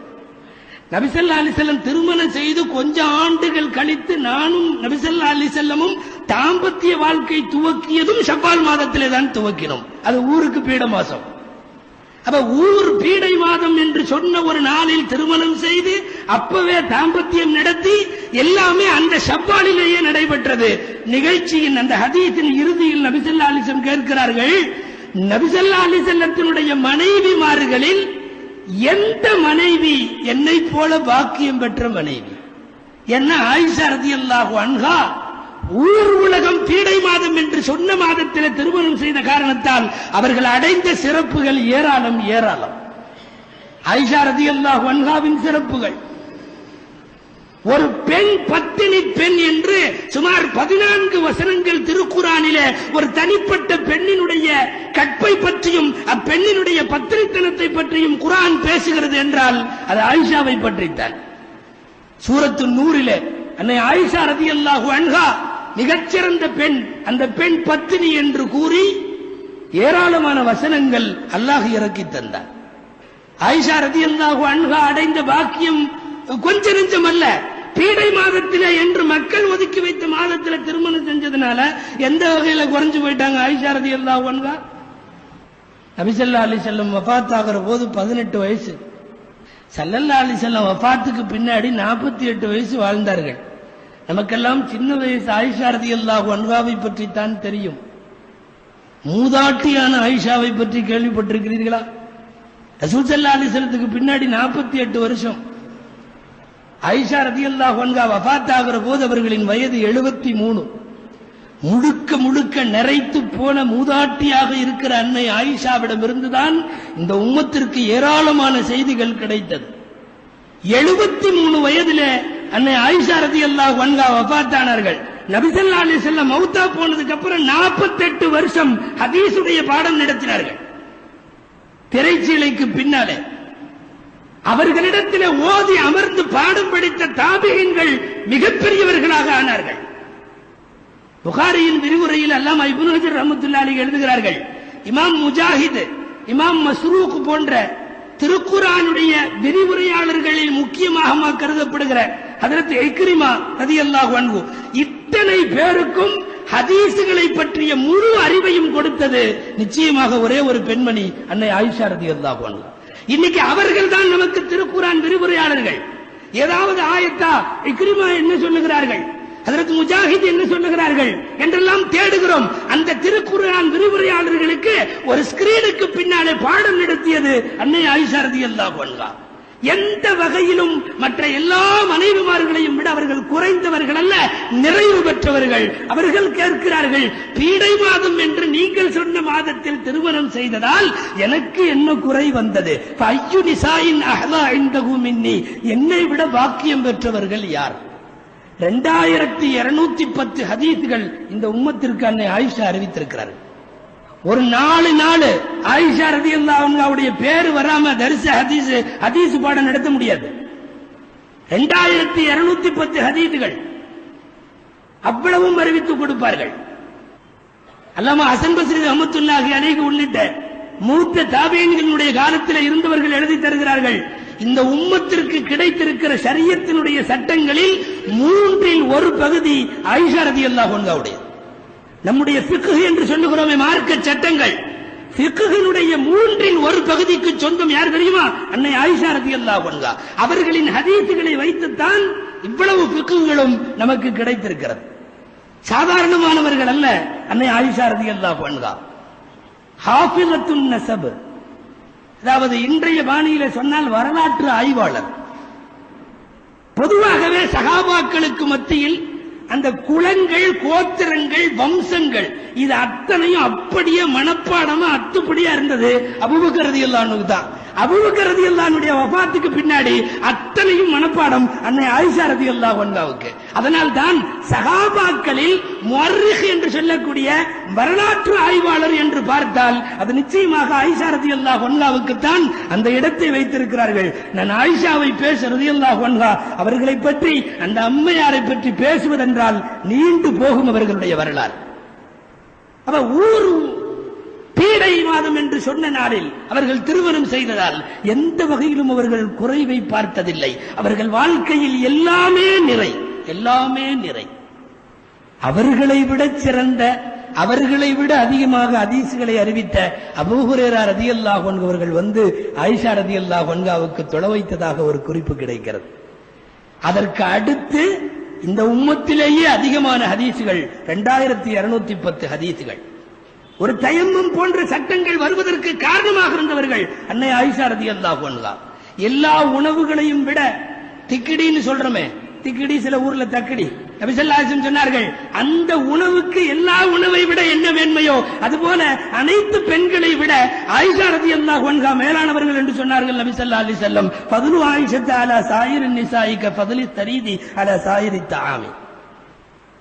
நபி ஸல்லல்லாஹு அலைஹி வஸல்லம் திருமணம் செய்து கொஞ்ச ஆண்டுகள் கழித்து நானும் நபி ஸல்லல்லாஹு அலைஹி வஸல்லமும் தாம்பத்திய வாழ்க்கை துவக்கியதும் ஷவ்வால் மாதத்திலே தான் துவக்கினோம். அது ஊருக்கு பீட மாசம். அப்ப ஊர் பீடை மாதம் என்று சொன்ன ஒரு நாளில் திருமணம் செய்து அப்பவே தாம்பத்தியம் நடத்தி எல்லாமே அந்த ஷவ்வாலிலேயே நடைபெற்றது. நிகழ்ச்சியின் அந்த ஹதீஸின் இறுதியில் நபி ஸல்லல்லாஹு அலைஹி வஸல்லம் கேட்கிறார்கள், நபி ஸல்லல்லாஹு அலைஹி வஸல்லத்தினுடைய மனைவிமார்களில் எந்த மனைவி என்னை போல பாக்கியம் பெற்ற மனைவி? என்ன ஆயிஷா ரலியல்லாஹு அன்ஹா ஊர் உலகம் பீடை மாதம் என்று சொன்ன மாதத்தில் திருமணம் செய்த காரணத்தால் அவர்கள் அடைந்த சிறப்புகள் ஏராளம் ஏராளம். ஆயிஷா ரலியல்லாஹு அன்ஹாவின் சிறப்புகள், ஒரு பெண் பத்தினி பெண் என்று சுமார் 14 வசனங்கள் திருக்குரானிலே ஒரு தனிப்பட்ட பெண்ணினுடைய கற்பை பற்றியும் அப்பெண்ணினுடைய பத்திரித்தனத்தை பற்றியும் குரான் பேசுகிறது என்றால் அது ஆயிஷாவை பற்றித்தான். சூரத்து நூரிலே அன்னை ஆயிஷா ரலியல்லாஹு அன்ஹா மிகச்சிறந்த பெண், அந்த பெண் பத்தினி என்று கூறி ஏராளமான வசனங்கள் அல்லாஹ் இறக்கி தந்தார். ஆயிஷா ரலியல்லாஹு அன்ஹா அடைந்த பாக்கியம் கொஞ்ச நெஞ்சம் அல்ல. பீடை மாதத்திலே என்று மக்கள் ஒதுக்கி வைத்த மாதத்தில் திருமணம் செஞ்சதுனால எந்த வகையில குறைஞ்சு போயிட்டாங்க ஆயிஷா ரலியல்லாஹு அன்ஹா? நபி ஸல்லல்லாஹு அலைஹி வஸல்லம் வஃபாத் ஆகிற போது 18 வயசு. ஸல்லல்லாஹு அலைஹி வஸல்லம் வஃபாத்துக்கு பின்னாடி 48 வயசு வாழ்ந்தார்கள். நமக்கெல்லாம் சின்ன வயசு ஆயிஷா ரலியல்லாஹு அன்ஹாவை பற்றி தான் தெரியும். மூதாட்டியான ஆயிஷாவை பற்றி கேள்விப்பட்டிருக்கிறீர்களா? ரசூல் ஸல்லல்லாஹு அலைஹி வஸல்லத்துக்கு பின்னாடி 48 வருஷம். ஆயிஷா ரலியல்லாஹு அன்ஹா வஃபாத் ஆகிற போது அவர்களின் வயது 73. முழுக்க முழுக்க நிறைத்து போன மூதாட்டியாக இருக்கிற அன்னை ஆயிஷாவிடம் இருந்துதான் இந்த உம்மத்திற்கு ஏராளமான செய்திகள் கிடைத்தது. 73 வயதிலே அன்னை ஆயிஷா ரலியல்லாஹு அன்ஹா வஃபாத் ஆனார்கள். நபி ஸல்லல்லாஹு அலைஹி வஸல்லம் மௌத்தா போனதுக்கு அப்புறம் 48 வருஷம் ஹதீஸுடைய பாடம் நடத்தினார்கள். திரைச்சீலைக்கு பின்னாலே அவர்களிடத்தில் ஓதி அமர்ந்து பாடம் படித்த தாபிஈன்கள் மிகப்பெரியவர்களாக ஆனார்கள். புகாரியின் விரிவுரையில் அல்லாமா இப்னு ஹஜர் ரஹ்மத்துல்லாஹி அலைஹி எழுதுகிறார்கள், இமாம் முஜாஹித், இமாம் மஸ்ரூக் போன்ற திருக்குர்ஆனுடைய விரிவுரையாளர்களில் முக்கியமாக கருதப்படுகிற ஹஜ்ரத் இக்ரிமா ரலியல்லாஹு அன்ஹு இத்தனை பேருக்கும் ஹதீஸ்களை பற்றிய முழு அறிவையும் கொடுத்தது நிச்சயமாக ஒரே ஒரு பெண்மணி அன்னை ஆயிஷா ரலியல்லாஹு அன்ஹா. இன்னைக்கு அவர்கள் தான் நமக்கு திருக்குர்ஆன் விரிவுரையாளர்கள். ஏதாவது ஆயத்தா இக்ரிமா என்ன சொல்லுகிறார்கள், ஹஜ்ரத் முஜாஹித் என்ன சொல்லுகிறார்கள் என்றெல்லாம் தேடுகிறோம். அந்த திருக்குர்ஆன் விரிவுரையாளர்களுக்கு ஒரு ஸ்கிரீனுக்கு பின்னாலே பாடம் நடத்தியது அன்னை ஆயிஷா ரலியல்லாஹு அன்ஹா. எந்த வகையிலும் மற்ற எல்லா மனைவிமார்களையும் விட அவர்கள் குறைந்தவர்கள் அல்ல, நிறைவு பெற்றவர்கள். அவர்கள் கேட்கிறார்கள், பீடை மாதம் என்று நீங்கள் சொன்ன மாதத்தில் திருமணம் செய்ததால் எனக்கு என்ன குறை வந்தது? ஃபஅய்யு நிசாஇன் அஹ்லா இன்தஹு மின்னி, என்னை விட பாக்கியம் பெற்றவர்கள் யார்? 2210 ஹதீஸ்கள் இந்த உம்மத்திற்கு அன்னை ஆயிஷா அறிவித்திருக்கிறார்கள். ஒரு 4 நாள் ஆயிஷா ரலியல்லாஹு அன்ஹாவுடைய பேர் வராம தரிச ஹதீஸ் பாடம் நடத்த முடியாது. 2210 ஹதீஸ்கள் அவ்வளவும் அறிவித்து கொடுப்பார்கள். அல்லாமா ஹசன் பஸ்ரி ரஹ்மத்துல்லாஹி அலைஹி உள்ளிட்ட மூத்த தாபிஈன்களுடைய காலத்தில் இருந்தவர்கள் எழுதி தருகிறார்கள், இந்த உம்மத்திற்கு கிடைத்திருக்கிற ஷரியத்தினுடைய சட்டங்களில் 3இல் 1 பகுதி ஆயிஷா ரலியல்லாஹு அன்ஹாவுடைய. நம்முடைய ஃபிக்ஹ் என்று சொல்லுகிறோமே மார்க்க சட்டங்கள், ஃபிக்ஹினுடைய 3இல் 1 பகுதிக்கு சொந்தம் யார் தெரியுமா? அன்னை ஆயிஷா ரலியல்லாஹு அன்ஹா. அவர்களின் ஹதீஸ்களை வைத்துத்தான் இவ்வளவு ஃபிக்ஹுகளும் நமக்கு கிடைத்திருக்கிறது. சாதாரணமானவர்கள் அல்ல. அன்னை ஆயிஷா ரலியல்லாஹு அன்ஹா ஹாஃபிலத்துன் நஸப், அதாவது இன்றைய பாணியில சொன்னால் வரலாற்று ஆய்வாளர். பொதுவாகவே சஹாபாக்களுக்கு மத்தியில் அந்த குலங்கள், கோத்திரங்கள், வம்சங்கள் இது அத்தனையும் அப்படியே மனப்பாடமா அத்துப்படியா இருந்தது அபூபக்கர் ரலியல்லாஹு அன்ஹு தான். அபூபக்கர் ரலியல்லாஹு அன்ஹுடைய வஃபாத்துக்கு பின்னாடி அத்தனையும் மனப்பாடம் அன்னை ஆயிஷா ரலியல்லாஹு அன்ஹாவுக்கு. அதனால் தான் சஹாபாக்களில் முஅர்ரிக் என்று சொல்லக்கூடிய வரலாற்று ஆய்வாளர் என்று பார்த்தால் அது நிச்சயமாக ஆயிஷா ரலியல்லாஹு அன்ஹாவுக்கு தான் அந்த இடத்தை வைத்திருக்கிறார்கள். நான் ஆயிஷாவை பேச ரலியல்லாஹு அன்ஹா அவர்களை பற்றி, அந்த அம்மையாரை பற்றி பேசுவதென்றால் நீண்டு போகும் அவர்களுடைய வரலாறு. அப்ப ஊர் பீடை மாதம் என்று சொன்ன நாளில் அவர்கள் திருமணம் செய்ததால் எந்த வகையிலும் அவர்கள் குறைவை பார்த்ததில்லை. அவர்கள் வாழ்க்கையில் எல்லாமே நிறை, எல்லாமே நிறை. அவர்களை விட சிறந்த, அவர்களை விட அதிகமாக ஹதீஸ்களை அறிவித்த அபூ ஹுரைரா ரலியல்லாஹு அன்ஹு அவர்கள் வந்து ஆயிஷா ரலியல்லாஹு அன்ஹாவுக்கு தொலை வைத்ததாக ஒரு குறிப்பு கிடைக்கிறது. அதற்கு அடுத்து இந்த உம்மத்திலேயே அதிகமான ஹதீஸ்கள் 2210 ஹதீஸ்கள். ஒரு தயம்மம் போன்ற சட்டங்கள் வருவதற்கு காரணமாக இருந்தவர்கள் அன்னை ஆயிஷா ரலியல்லாஹு அன்ஹா. எல்லா உணவுகளையும் விட திக்கிடின்னு சொல்றோமே, திக்கிடி சில ஊர்ல தக்கிடி, நபி ஸல்லல்லாஹு அலைஹி வஸல்லம் சொன்னார்கள் அந்த உணவுக்கு எல்லா உணவை விட என்ன மேன்மையோ அதுபோல அனைத்து பெண்களை விட ஆயிஷா ரலியல்லாஹு அன்ஹா மேலானவர்கள் என்று சொன்னார்கள் நபி ஸல்லல்லாஹு அலைஹி வஸல்லம். ஃபதுலு ஆயிஷா அலா சாயிரின் நிசாஇ கஃபதுலி தரீதி அலா சாயிரி தஆமி.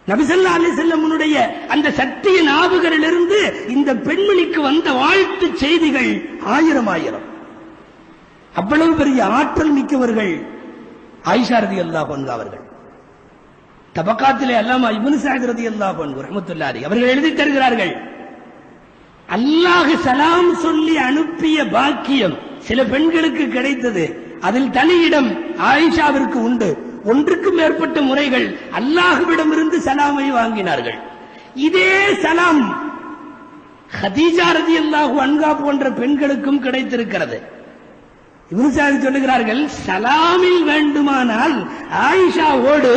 நபி ஸல்லல்லாஹு அலைஹி வஸல்லமுடைய அந்த சத்திய நாவுகளிலிருந்து இந்த பெண்மணிக்கு வந்த வாழ்த்து செய்திகள் ஆயிரம் ஆயிரம். அவ்வளவு பெரிய ஆற்றல் மிக்கவர்கள் ஆயிஷா ரலியல்லாஹு அன்ஹா அவர்கள். தபகாத்திலே அல்லாமா இப்னு சஅத் ரலியல்லாஹு அன்ஹு ரஹ்மத்துல்லாஹி அலைஹி அவர்கள் எழுதி தருகிறார்கள், அல்லாஹ் சலாம் சொல்லி அனுப்பிய பாக்கியம் சில பெண்களுக்கு கிடைத்தது. அதில் தனியிடம் ஆயிஷாவிற்கு உண்டு. ஒன்றுக்கும் மேற்பட்ட முறைகள் அல்லாஹ்விடமிருந்து சலாமை வாங்கினார்கள். இதே சலாம் ஹதீஜா ரலியல்லாஹு அன்ஹா போன்ற பெண்களுக்கும் கிடைத்திருக்கிறது. இப்னு சஅத் சொல்லுகிறார்கள், சலாமில் வேண்டுமானால் ஆயிஷாவோடு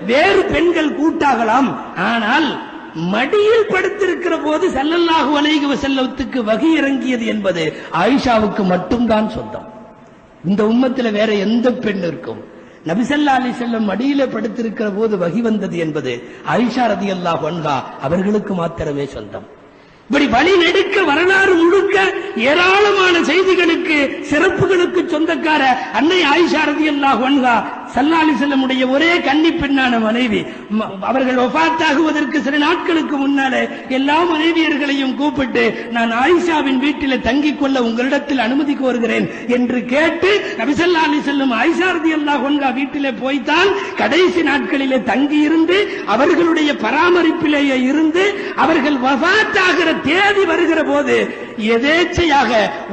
வேறு பெண்கள் கூட்டாகலாம், ஆனால் மடியில் படுத்திருக்கிற போது ஸல்லல்லாஹு அலைஹி வஸல்லத்துக்கு வஹி இறங்கியது என்பது ஆயிஷாவுக்கு மட்டும்தான் சொந்தம். இந்த உம்மத்தில் வேற எந்த பெண்ணிற்கும் நபி ஸல்லல்லாஹு அலைஹி வஸல்லம் மடியில படுத்திருக்கிற போது வஹி வந்தது என்பது ஆயிஷா ரலியல்லாஹு அன்ஹா அவர்களுக்கு மாத்திரமே சொந்தம். இப்படி வழி நெடுக்க வரலாறு முழுக்க ஏராளமான செய்திகளுக்கு, சிறப்புகளுக்கு சொந்தக்கார அன்னை ஆயிஷா ரலியல்லாஹு அன்ஹா ஸல்லல்லாஹு அலைஹி வஸல்லம் உடைய ஒரே கன்னி பெண்ணான மனைவி. அவர்கள் வஃபாத்தாகுவதற்கு சில நாட்களுக்கு முன்னாலே எல்லா மனைவியர்களையும் கூப்பிட்டு, நான் ஆயிஷாவின் வீட்டிலே தங்கிக் கொள்ள உங்களிடத்தில் அனுமதி கோருகிறேன் என்று கேட்டு நபி ஸல்லல்லாஹு அலைஹி வஸல்லம் ஆயிஷா ரலியல்லாஹு அன்ஹா வீட்டிலே போய்தான் கடைசி நாட்களிலே தங்கி இருந்து அவர்களுடைய பராமரிப்பிலேயே இருந்து அவர்கள் வஃபாத்தாகிற தேதி வருகிற போது எதேச்சையாக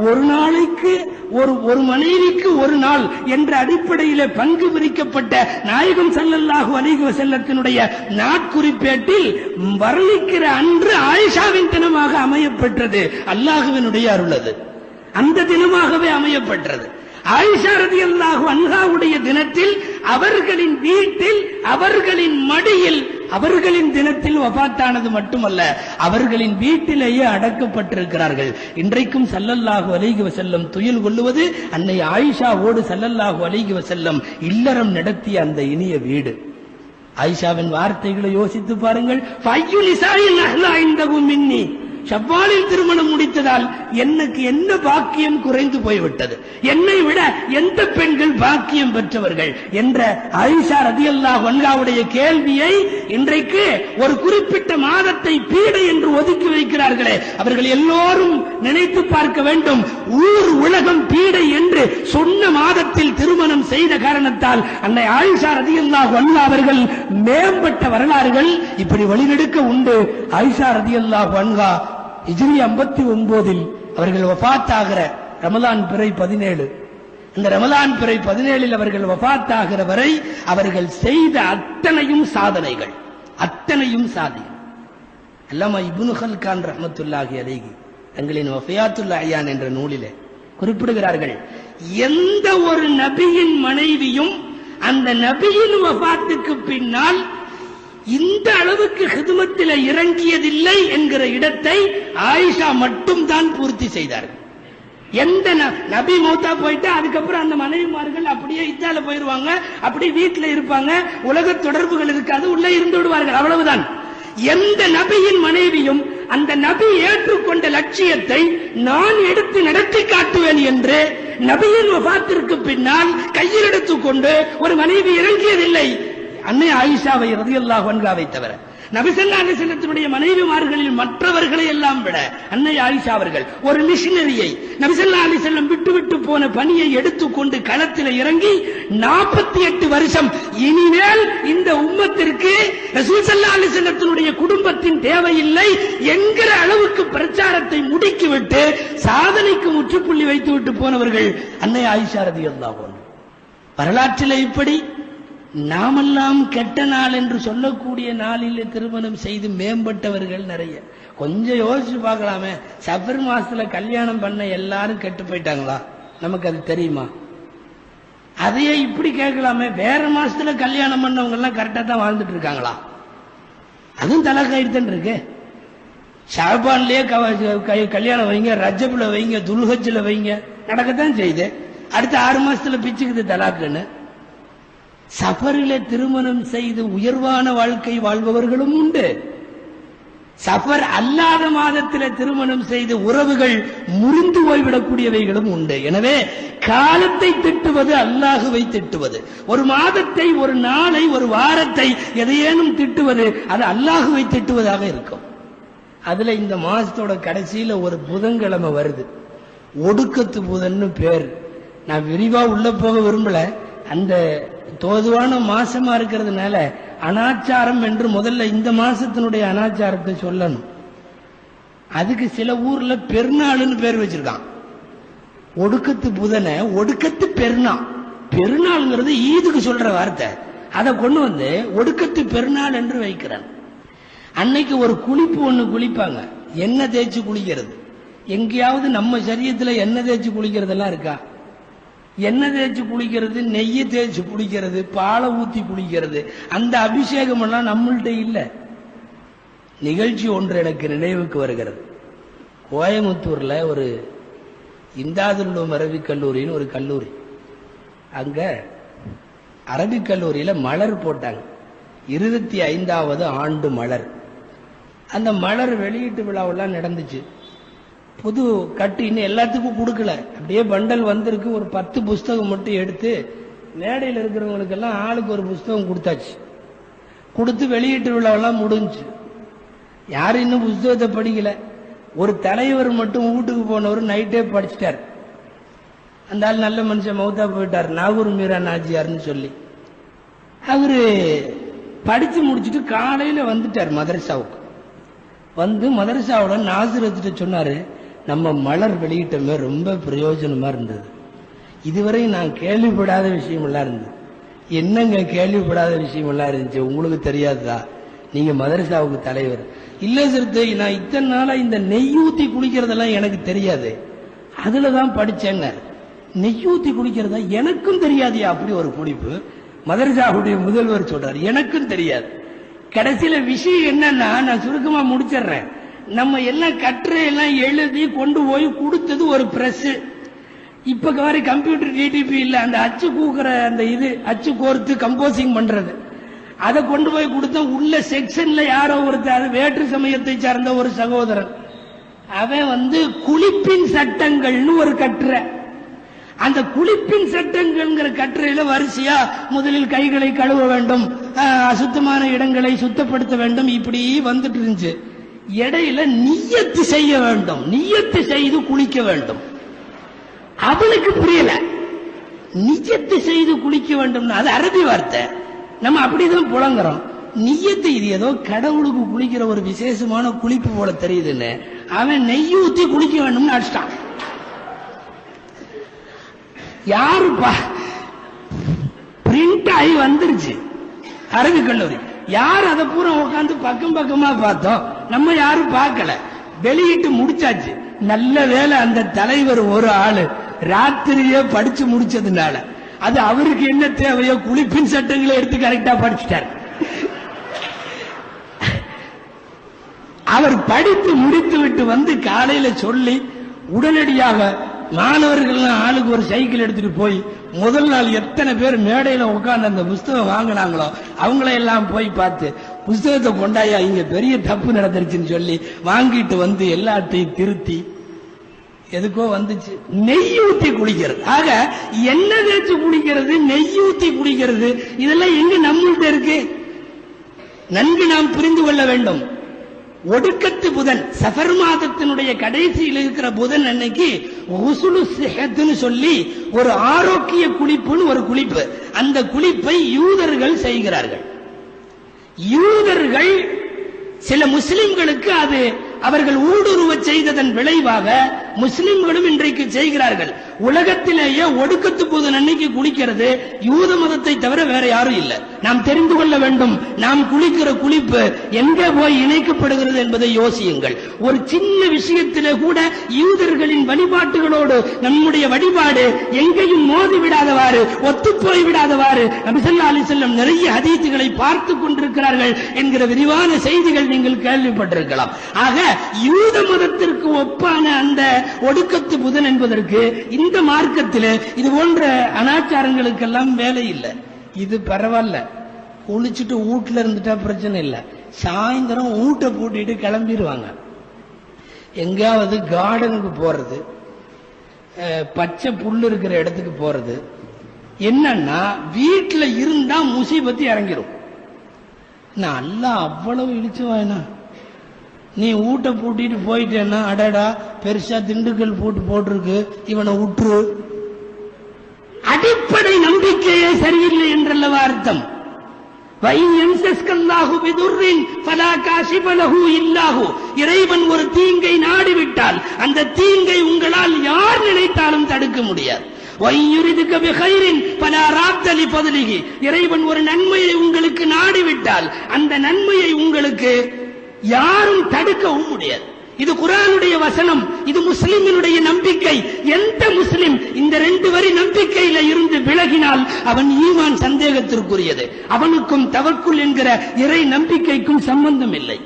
ஒரு நாளைக்கு ஒரு மனைவிக்கு ஒரு நாள் என்ற அடிப்படையிலே பங்கு பிரிக்கப்பட்ட நாயகம் ஸல்லல்லாஹு அலைஹி வஸல்லத்தினுடைய நாட்குறிப்பேட்டில் வர்ணிக்கிற அன்று ஆயிஷாவின் தினமாக அமையப்பெற்றது. அல்லாஹ்வினுடைய அருளது அந்த தினமாகவே அமையப்பெற்றது. ஆயிஷா ரலியல்லாஹு அன்ஹாவுடைய தினத்தில் அவர்களின் வீட்டில் அவர்களின் மடியில் அவர்களின் தினத்தில் வஃபாத்தானது மட்டுமல்ல, அவர்களின் வீட்டிலேயே அடக்கப்பட்டிருக்கிறார்கள். இன்றைக்கும் ஸல்லல்லாஹு அலைஹி வஸல்லம் துயில் கொள்ளுவது அன்னை ஆயிஷாவோடு ஸல்லல்லாஹு அலைஹி வஸல்லம் இல்லறம் நடத்திய அந்த இனிய வீடு. ஆயிஷாவின் வார்த்தைகளை யோசித்து பாருங்கள். ஃபையு நிசாஇன் அஹ்லா இன்தஹு மின்னி, ஷவ்வாலில் திருமணம் முடித்ததால் எனக்கு என்ன பாக்கியம் குறைந்து போய்விட்டது, என்னை விட எந்த பெண்கள் பாக்கியம் பெற்றவர்கள் என்ற ஆயிஷா ரலியல்லாஹு அன்ஹாவுடைய கேள்வியை இன்றைக்கு ஒரு குறிப்பிட்ட மாதத்தை பீடை என்று ஒதுக்கி வைக்கிறார்களே, அவர்கள் எல்லோரும் நினைத்து பார்க்க வேண்டும். ஊர் உலகம் பீடை என்று சொன்ன மாதத்தில் திருமணம் செய்த காரணத்தால் அன்னை ஆயிஷா ரலியல்லாஹு அன்ஹா அவர்கள் மேம்பட்ட வரலாறுகள் இப்படி வழிநெடுக்க உண்டு. ஆயிஷா ரலியல்லாஹு அன்ஹா ஹிஜ்ரி 59 அவர்கள் வஃபாத்தாகிற ரமலான் பிறை 17, இந்த ரமலான் பிறை 17 அவர்கள் வஃபாத்தாகிற வரை அவர்கள் செய்த அத்தனையும் சாதனைகள், அத்தனையும் சாதனை. அல்லாமா இப்னு ஹல்கான் ரஹ்மத்துல்லாஹி அலைஹி தங்களின் வஃபியாத்துல் அயான் என்ற நூலிலே குறிப்பிடுகிறார்கள், எந்த ஒரு நபியின் மனைவியும் அந்த நபியின் வஃபாத்துக்கு பின்னால் இந்த அளவுக்கு ஹிதுமத்தில் இறங்கியதில்லை என்கிற இடத்தை ஆயிஷா மட்டும் தான் பூர்த்தி செய்தார்கள். எந்த நபி மௌத்தா போயிட்டு அதுக்கப்புறம் அந்த மனைவிமார்கள் அப்படியே இத்தால போயிருவாங்க, அப்படி வீட்டுல இருப்பாங்க, உலக தொடர்புகள் இருக்காது, உள்ளே இருந்து விடுவார்கள், அவ்வளவுதான். எந்த நபியின் மனைவியும் அந்த நபி ஏற்றுக்கொண்ட லட்சியத்தை நான் எடுத்து நடத்தி காட்டுவேன் என்று நபியின் வஃபாத்திற்கு பின்னால் கையில் எடுத்துக்கொண்டு ஒரு மனைவி இறங்கியதில்லை அன்னை ஆயிஷாவை ரலியல்லாஹு அன்ஹாவை தவிர. நபி ஸல்லல்லாஹு அலைஹி வஸல்லத்துடைய மனைவிமார்களில் மற்றவர்களை எல்லாம் விட அன்னை ஆயிஷா அவர்கள் ஒரு மிஷனரியை நபி ஸல்லல்லாஹு அலைஹி வஸல்லம் விட்டு போன பணியை எடுத்துக்கொண்டு களத்தில் இறங்கி 48 வருஷம் இனிமேல் இந்த உம்மத்திற்கு ரசூல் ஸல்லல்லாஹு அலைஹி வஸல்லத்துடைய குடும்பத்தின் தேவையில்லை என்கிற அளவுக்கு பிரச்சாரத்தை முடுக்கிவிட்டு சாதனைக்கு முற்றுப்புள்ளி வைத்துவிட்டு போனவர்கள் அன்னை ஆயிஷா ரலியல்லாஹு அன்ஹா. வரலாற்றில் இப்படி நாமெல்லாம் கெட்ட நாள் என்று சொல்லக்கூடிய நாளில் திருமணம் செய்து மேம்பட்டவர்கள் நிறைய. கொஞ்சம் யோசிச்சு பார்க்கலாமே, சஃபர் மாசத்துல கல்யாணம் பண்ண எல்லாரும் கெட்டு போயிட்டாங்களா? நமக்கு அது தெரியுமா? அதையே இப்படி கேட்கலாமே, வேற மாசத்துல கல்யாணம் பண்ணவங்க எல்லாம் கரெக்டா தான் இருக்காங்களா? அதுவும் தலகாயிடுதான் இருக்கு. ஷாபான்லயே கல்யாணம் வைங்க, ரஜப்ல வைங்க, துல்ஹஜ்ல வைங்க, நடக்கத்தான் செய்யுது. அடுத்த 6 மாசத்துல பிச்சுக்குது தலாக்குன்னு. சஃபரிலே திருமணம் செய்து உயர்வான வாழ்க்கை வாழ்பவர்களும் உண்டு. சஃபர் அல்லாத மாதத்திலே திருமணம் செய்து உறவுகள் முறிந்து போய்விடக்கூடியவைகளும் உண்டு. எனவே காலத்தை திட்டுவது அல்லாஹுவை திட்டுவது, ஒரு மாதத்தை, ஒரு நாளை, ஒரு வாரத்தை எதையேனும் திட்டுவது அது அல்லாஹுவை திட்டுவதாக இருக்கும். அதுல இந்த மாசத்தோட கடைசியில ஒரு புதன்கிழமை வருது, ஒடுக்கத்து புதன்னு பேர். நான் விரிவா உள்ள போக விரும்பல. அந்த தோதுவான மாசமா இருக்கிறதுனால அனாச்சாரம் என்று முதல்ல இந்த மாசத்தினுடைய அனாச்சாரத்தை சொல்லணும். அதுக்கு சில ஊர்ல பெருநாள்னு பேர் வச்சிருக்கான். ஒடுக்கத்து புதனை ஒடுக்கத்து பெருநாள், பெருநாள்ங்கிறது ஈதுக்கு சொல்ற வார்த்தை, அதை கொண்டு வந்து ஒடுக்கத்து பெருநாள் என்று வைக்கிறான். அன்னைக்கு ஒரு குளிப்பு ஒண்ணு குளிப்பாங்க, எண்ணெய் தேய்ச்சி குளிக்கிறது. எங்கேயாவது நம்ம சரீரத்துல எண்ணெய் தேய்ச்சி குளிக்கிறதெல்லாம் இருக்கா? எண்ணெய் தேய்ச்சி குளிக்கிறது, நெய்யை தேய்ச்சி குளிக்கிறது, பாலை ஊத்தி குளிக்கிறது, அந்த அபிஷேகம் எல்லாம் நம்மள்கிட்ட இல்ல. நிகழ்ச்சி ஒன்று எனக்கு நினைவுக்கு வருகிறது. கோயமுத்தூர்ல ஒரு இந்தாதுல் அரபிக் கல்லூரின்னு ஒரு கல்லூரி, அங்க அரபிக் கல்லூரியில மலர் போட்டாங்க. 25வது ஆண்டு மலர். அந்த மலர் வெளியீட்டு விழாவெல்லாம் நடந்துச்சு. புது கட்டு இன்னும் எல்லாத்துக்கும் கொடுக்கல, அப்படியே பண்டல் வந்திருக்கு. ஒரு 10 புஸ்தகம் மட்டும் எடுத்து மேடையில் இருக்கிறவங்களுக்கெல்லாம் ஆளுக்கு ஒரு புஸ்தகம் கொடுத்தாச்சு. கொடுத்து வெளியீட்டு விழாவெல்லாம் முடிஞ்சு. யாரும் இன்னும் புஸ்தகத்தை படிக்கல. ஒரு தலைவர் மட்டும் வீட்டுக்கு போனவர் நைட்டே படிச்சிட்டார். அந்த ஆள் நல்ல மனுஷன், மௌத்தா போயிட்டார், நாகூர் மீரா நாஜியார்னு சொல்லி. அவரு படிச்சு முடிச்சுட்டு காலையில வந்துட்டார் மதரசாவுக்கு. வந்து மதரசாவோட நாசிரத்திட்ட சொன்னாரு, நம்ம மலர் வெளியிட்டமே ரொம்ப பிரயோஜனமா இருந்தது, இதுவரை நான் கேள்விப்படாத விஷயம் எல்லாம் இருந்தது. என்னங்க கேள்விப்படாத விஷயம் எல்லாம் இருந்துச்சு, உங்களுக்கு தெரியாதா? நீங்க மதரசாவுக்கு தலைவர். இல்ல சிறுத்தை, நான் இத்தனை நாளா இந்த நெய்யூத்தி குளிக்கிறதெல்லாம் எனக்கு தெரியாது, அதுலதான் படிச்சேங்க. நெய்யூத்தி குளிக்கிறதா எனக்கும் தெரியாதியா? அப்படி ஒரு குளிப்பு மதரசாவுடைய முதல்வர் சொல்றாரு, எனக்கும் தெரியாது. கடைசியில விஷயம் என்னன்னா, நான் சுருக்கமா முடிச்சிடுறேன். நம்ம எல்லாம் கட்டுரை எல்லாம் எழுதி கொண்டு போய் கொடுத்தது ஒரு பிரஸ். இப்ப வரை கம்ப்யூட்டர் டிடிபி இல்ல, அந்த அச்சு கூக்குற அந்த இது அச்சு கோர்த்து கம்போசிங் பண்றது, அதை கொண்டு போய் கொடுத்தா உள்ள செக்ஷன்ல யாரோ ஒருத்தர் வேற்று சமயத்தை சார்ந்த ஒரு சகோதரன், அவன் வந்து குளிப்பின் சட்டங்கள்னு ஒரு கட்டுரை. அந்த குளிப்பின் சட்டங்கள்ங்கிற கட்டுரையில வரிசையா முதலில் கைகளை கழுவ வேண்டும், அசுத்தமான இடங்களை சுத்தப்படுத்த வேண்டும், இப்படி வந்துட்டு இருந்துச்சு. இடையில நிய்யத்து செய்ய வேண்டும், நிய்யத்து செய்து குளிக்க வேண்டும். அவனுக்கு புரியல, நிய்யத்து செய்து குளிக்க வேண்டும் அது அரபி வார்த்தை, நம்ம அப்படிதான் புலங்குறோம். நிய்யத்து இது ஏதோ கடவுளுக்கு குளிக்கிற ஒரு விசேஷமான குளிப்பு போல தெரியுதுன்னு அவன் நெய்யூத்தி குளிக்க வேண்டும்னு அடிச்சிட்டான். யாருப்பா பிரிண்ட் ஆகி வந்துருச்சு அரபிக் கல்லூரி. யார் அதை பூரா உட்காந்து பக்கம் பக்கமா பார்த்தோம், நம்ம யாரும் பார்க்கல. வெளியிட்டு முடிச்சாச்சு. நல்ல வேலை அந்த தலைவர் ஒரு ஆளு ராத்திரியே படிச்சு முடிச்சதுனால அது அவருக்கு என்ன தேவையோ குளிப்பின் சட்டங்களை எடுத்து கரெக்டா படிச்சுட்டார். அவர் படித்து முடித்து விட்டு வந்து காலையில சொல்லி உடனடியாக மாணவர்கள் ஆளுக்கு ஒரு சைக்கிள் எடுத்துட்டு போய் முதல் நாள் எத்தனை பேர் மேடையில உட்கார்ந்து அந்த புஸ்தகம் வாங்கினாங்களோ அவங்கள எல்லாம் போய் பார்த்து புஸ்தகத்தை கொண்டாயா இங்க பெரிய தப்பு நடந்துருச்சுன்னு சொல்லி வாங்கிட்டு வந்து எல்லாத்தையும் திருத்தி எதுக்கோ வந்துச்சு. நெய் ஊத்தி குடிக்கிறது. ஆக எண்ணெய் தேய்ச்சி குடிக்கிறது, நெய் ஊத்தி குடிக்கிறது, இதெல்லாம் எங்க நம்மள்ட்ட இருக்கு? நன்கு நாம் புரிந்து கொள்ள வேண்டும். ஒடுக்கத்து புதன், சஃபர் மாதத்தினுடைய கடைசியில் இருக்கிற புதன் அன்னைக்கு உசுலு சிஹத்துன்னு சொல்லி ஒரு ஆரோக்கிய குளிப்புன்னு ஒரு குளிப்பு, அந்த குளிப்பை யூதர்கள் செய்கிறார்கள். யூதர்கள் சில முஸ்லிம்களுக்கு அது அவர்கள் ஊடுருவ செய்ததன் விளைவாக முஸ்லிம்களும் இன்றைக்கு செய்கிறார்கள். உலகத்திலேயே ஒடுக்கத்து புதன் அன்னைக்கு குளிக்கிறது யூத மதத்தை தவிர வேற யாரும் இல்லை. நாம் தெரிந்து கொள்ள வேண்டும், நாம் குளிக்கிற குளிப்பு எங்கே போய் இணைக்கப்படுகிறது என்பதை யோசியுங்கள். ஒரு சின்ன விஷயத்திலே கூட யூதர்களின் வழிபாட்டுகளோடு நம்முடைய வழிபாடு எங்கேயும் மோதி விடாதவாறு, ஒத்துப்போய் விடாதவாறு நபி ஸல்லல்லாஹு அலைஹி வஸல்லம் நிறைய ஹதீஸ்களை பார்த்து கொண்டிருக்கிறார்கள் என்கிற விரிவான செய்திகள் நீங்கள் கேள்விப்பட்டிருக்கலாம். ஆக யூத மதத்திற்கு ஒப்பான அந்த ஒடுக்கத்து புதன் என்பதற்கு இந்த மார்க்கத்தில் இது போன்ற அனாச்சாரங்களுக்கெல்லாம் வேலை இல்லை. இது பரவாயில்ல, குளிச்சுட்டு வீட்டுல இருந்துட்டா பிரச்சனை இல்லை. சாயந்தரம் வீட்டை பூட்டிட்டு கிளம்பிடுவாங்க. எங்காவது கார்டனுக்கு போறது, பச்சை புல்லு இருக்கிற இடத்துக்கு போறது. என்னன்னா வீட்டுல இருந்தா முசீபத்து இறங்கிடும். நல்லா அவ்வளவு இழிச்சு வாயினா நீ வீட்டை பூட்டிட்டு போயிட்டேன்னா அடடா பெருசா திண்டுக்கல் போட்டிருக்கு இவனை உற்று. அடிப்படை நம்பிக்கையே சரியில்லை என்றல்லவா அர்த்தம். இறைவன் ஒரு தீங்கை நாடிவிட்டால் அந்த தீங்கை உங்களால் யார் நினைத்தாலும் தடுக்க முடியாது. இறைவன் ஒரு நன்மையை உங்களுக்கு நாடிவிட்டால் அந்த நன்மையை உங்களுக்கு யாரும் தடுக்கவும் முடியாது. இது குர்ஆனுடைய வசனம், இது முஸ்லிமினுடைய நம்பிக்கை. எந்த முஸ்லிம் இந்த 2 வரி நம்பிக்கையில இருந்து விலகினால் அவன் ஈமான் சந்தேகத்திற்குரியது. அவனுக்கும் தவக்குல் என்கிற இறை நம்பிக்கைக்கும் சம்பந்தம் இல்லை.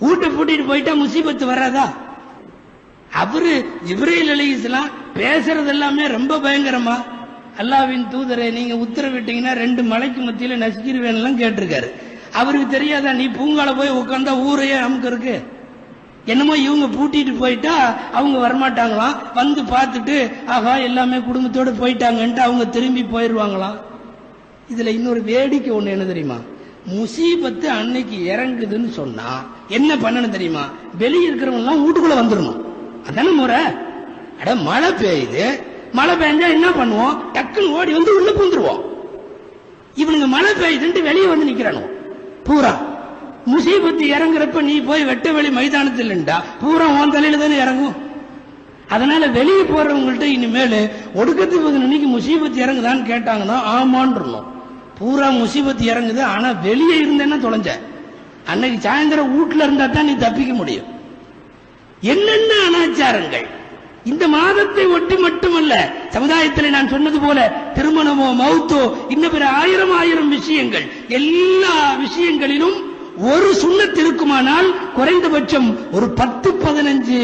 வீட்டை பூட்டிட்டு போயிட்டா முசீபத்து வராதா? அவரு ஜிப்ரீல் அலைஹிஸ்ஸலாம் பேசுறது எல்லாமே ரொம்ப பயங்கரமா, அல்லாஹ்வின் தூதரே நீங்க உத்தரவிட்டீங்கன்னா 2 மலைக்கு மத்தியில நசுக்கிடுவேன் கேட்டிருக்காரு. அவருக்கு தெரியாதா நீ பூங்கால போய் உட்கார்ந்தா ஊரையே நமக்கு இருக்கு? என்னமோ இவங்க பூட்டிட்டு போயிட்டா அவங்க வரமாட்டாங்களாம், வந்து பார்த்துட்டு ஆகா எல்லாமே குடும்பத்தோடு போயிட்டாங்கன்ட்டு அவங்க திரும்பி போயிடுவாங்களாம். இதுல இன்னொரு வேடிக்கை ஒண்ணு என்ன தெரியுமா? முசீபத்து அன்னைக்கு இறங்குதுன்னு சொன்னா என்ன பண்ணணும் தெரியுமா? வெளியே இருக்கிறவங்க எல்லாம் வீட்டுக்குள்ள வந்துடணும். அதான முறை. அட மழை பெய்யுது, மழை பெய்ஞ்சா என்ன பண்ணுவோம்? டக்குன்னு ஓடி வந்து உள்ள பூந்துருவோம். இவனுங்க மழை பெய்யுதுன்ட்டு வெளியே வந்து நிக்கிறானோ பூரா. முசீபத்து இறங்குறப்ப நீ போய் வெட்ட வெளி மைதானத்தில் பூரா உன் தலையில தானே இறங்கும். அதனால வெளியே போறவங்கள்ட்ட இனிமேல் ஒடுக்கத்து போது இன்னைக்கு முசீபத்து இறங்குதான்னு கேட்டாங்கன்னா ஆமான்றணும். பூரா முசீபத்து இறங்குது, ஆனா வெளியே இருந்தேன்னா தொலைஞ்ச. அன்னைக்கு சாயந்தரம் வீட்டுல இருந்தா தான் நீ தப்பிக்க முடியும். என்னென்ன அனாச்சாரங்கள் இந்த மாதத்தை ஒட்டி மட்டுமல்ல, சமுதாயத்தில் நான் சொன்னது போல திருமணமோ மௌத்தோ இன்னும் பிற ஆயிரம் விஷயங்கள், எல்லா விஷயங்களிலும் ஒரு சுன்னத் இருக்குமானால் குறைந்தபட்சம் ஒரு 10-15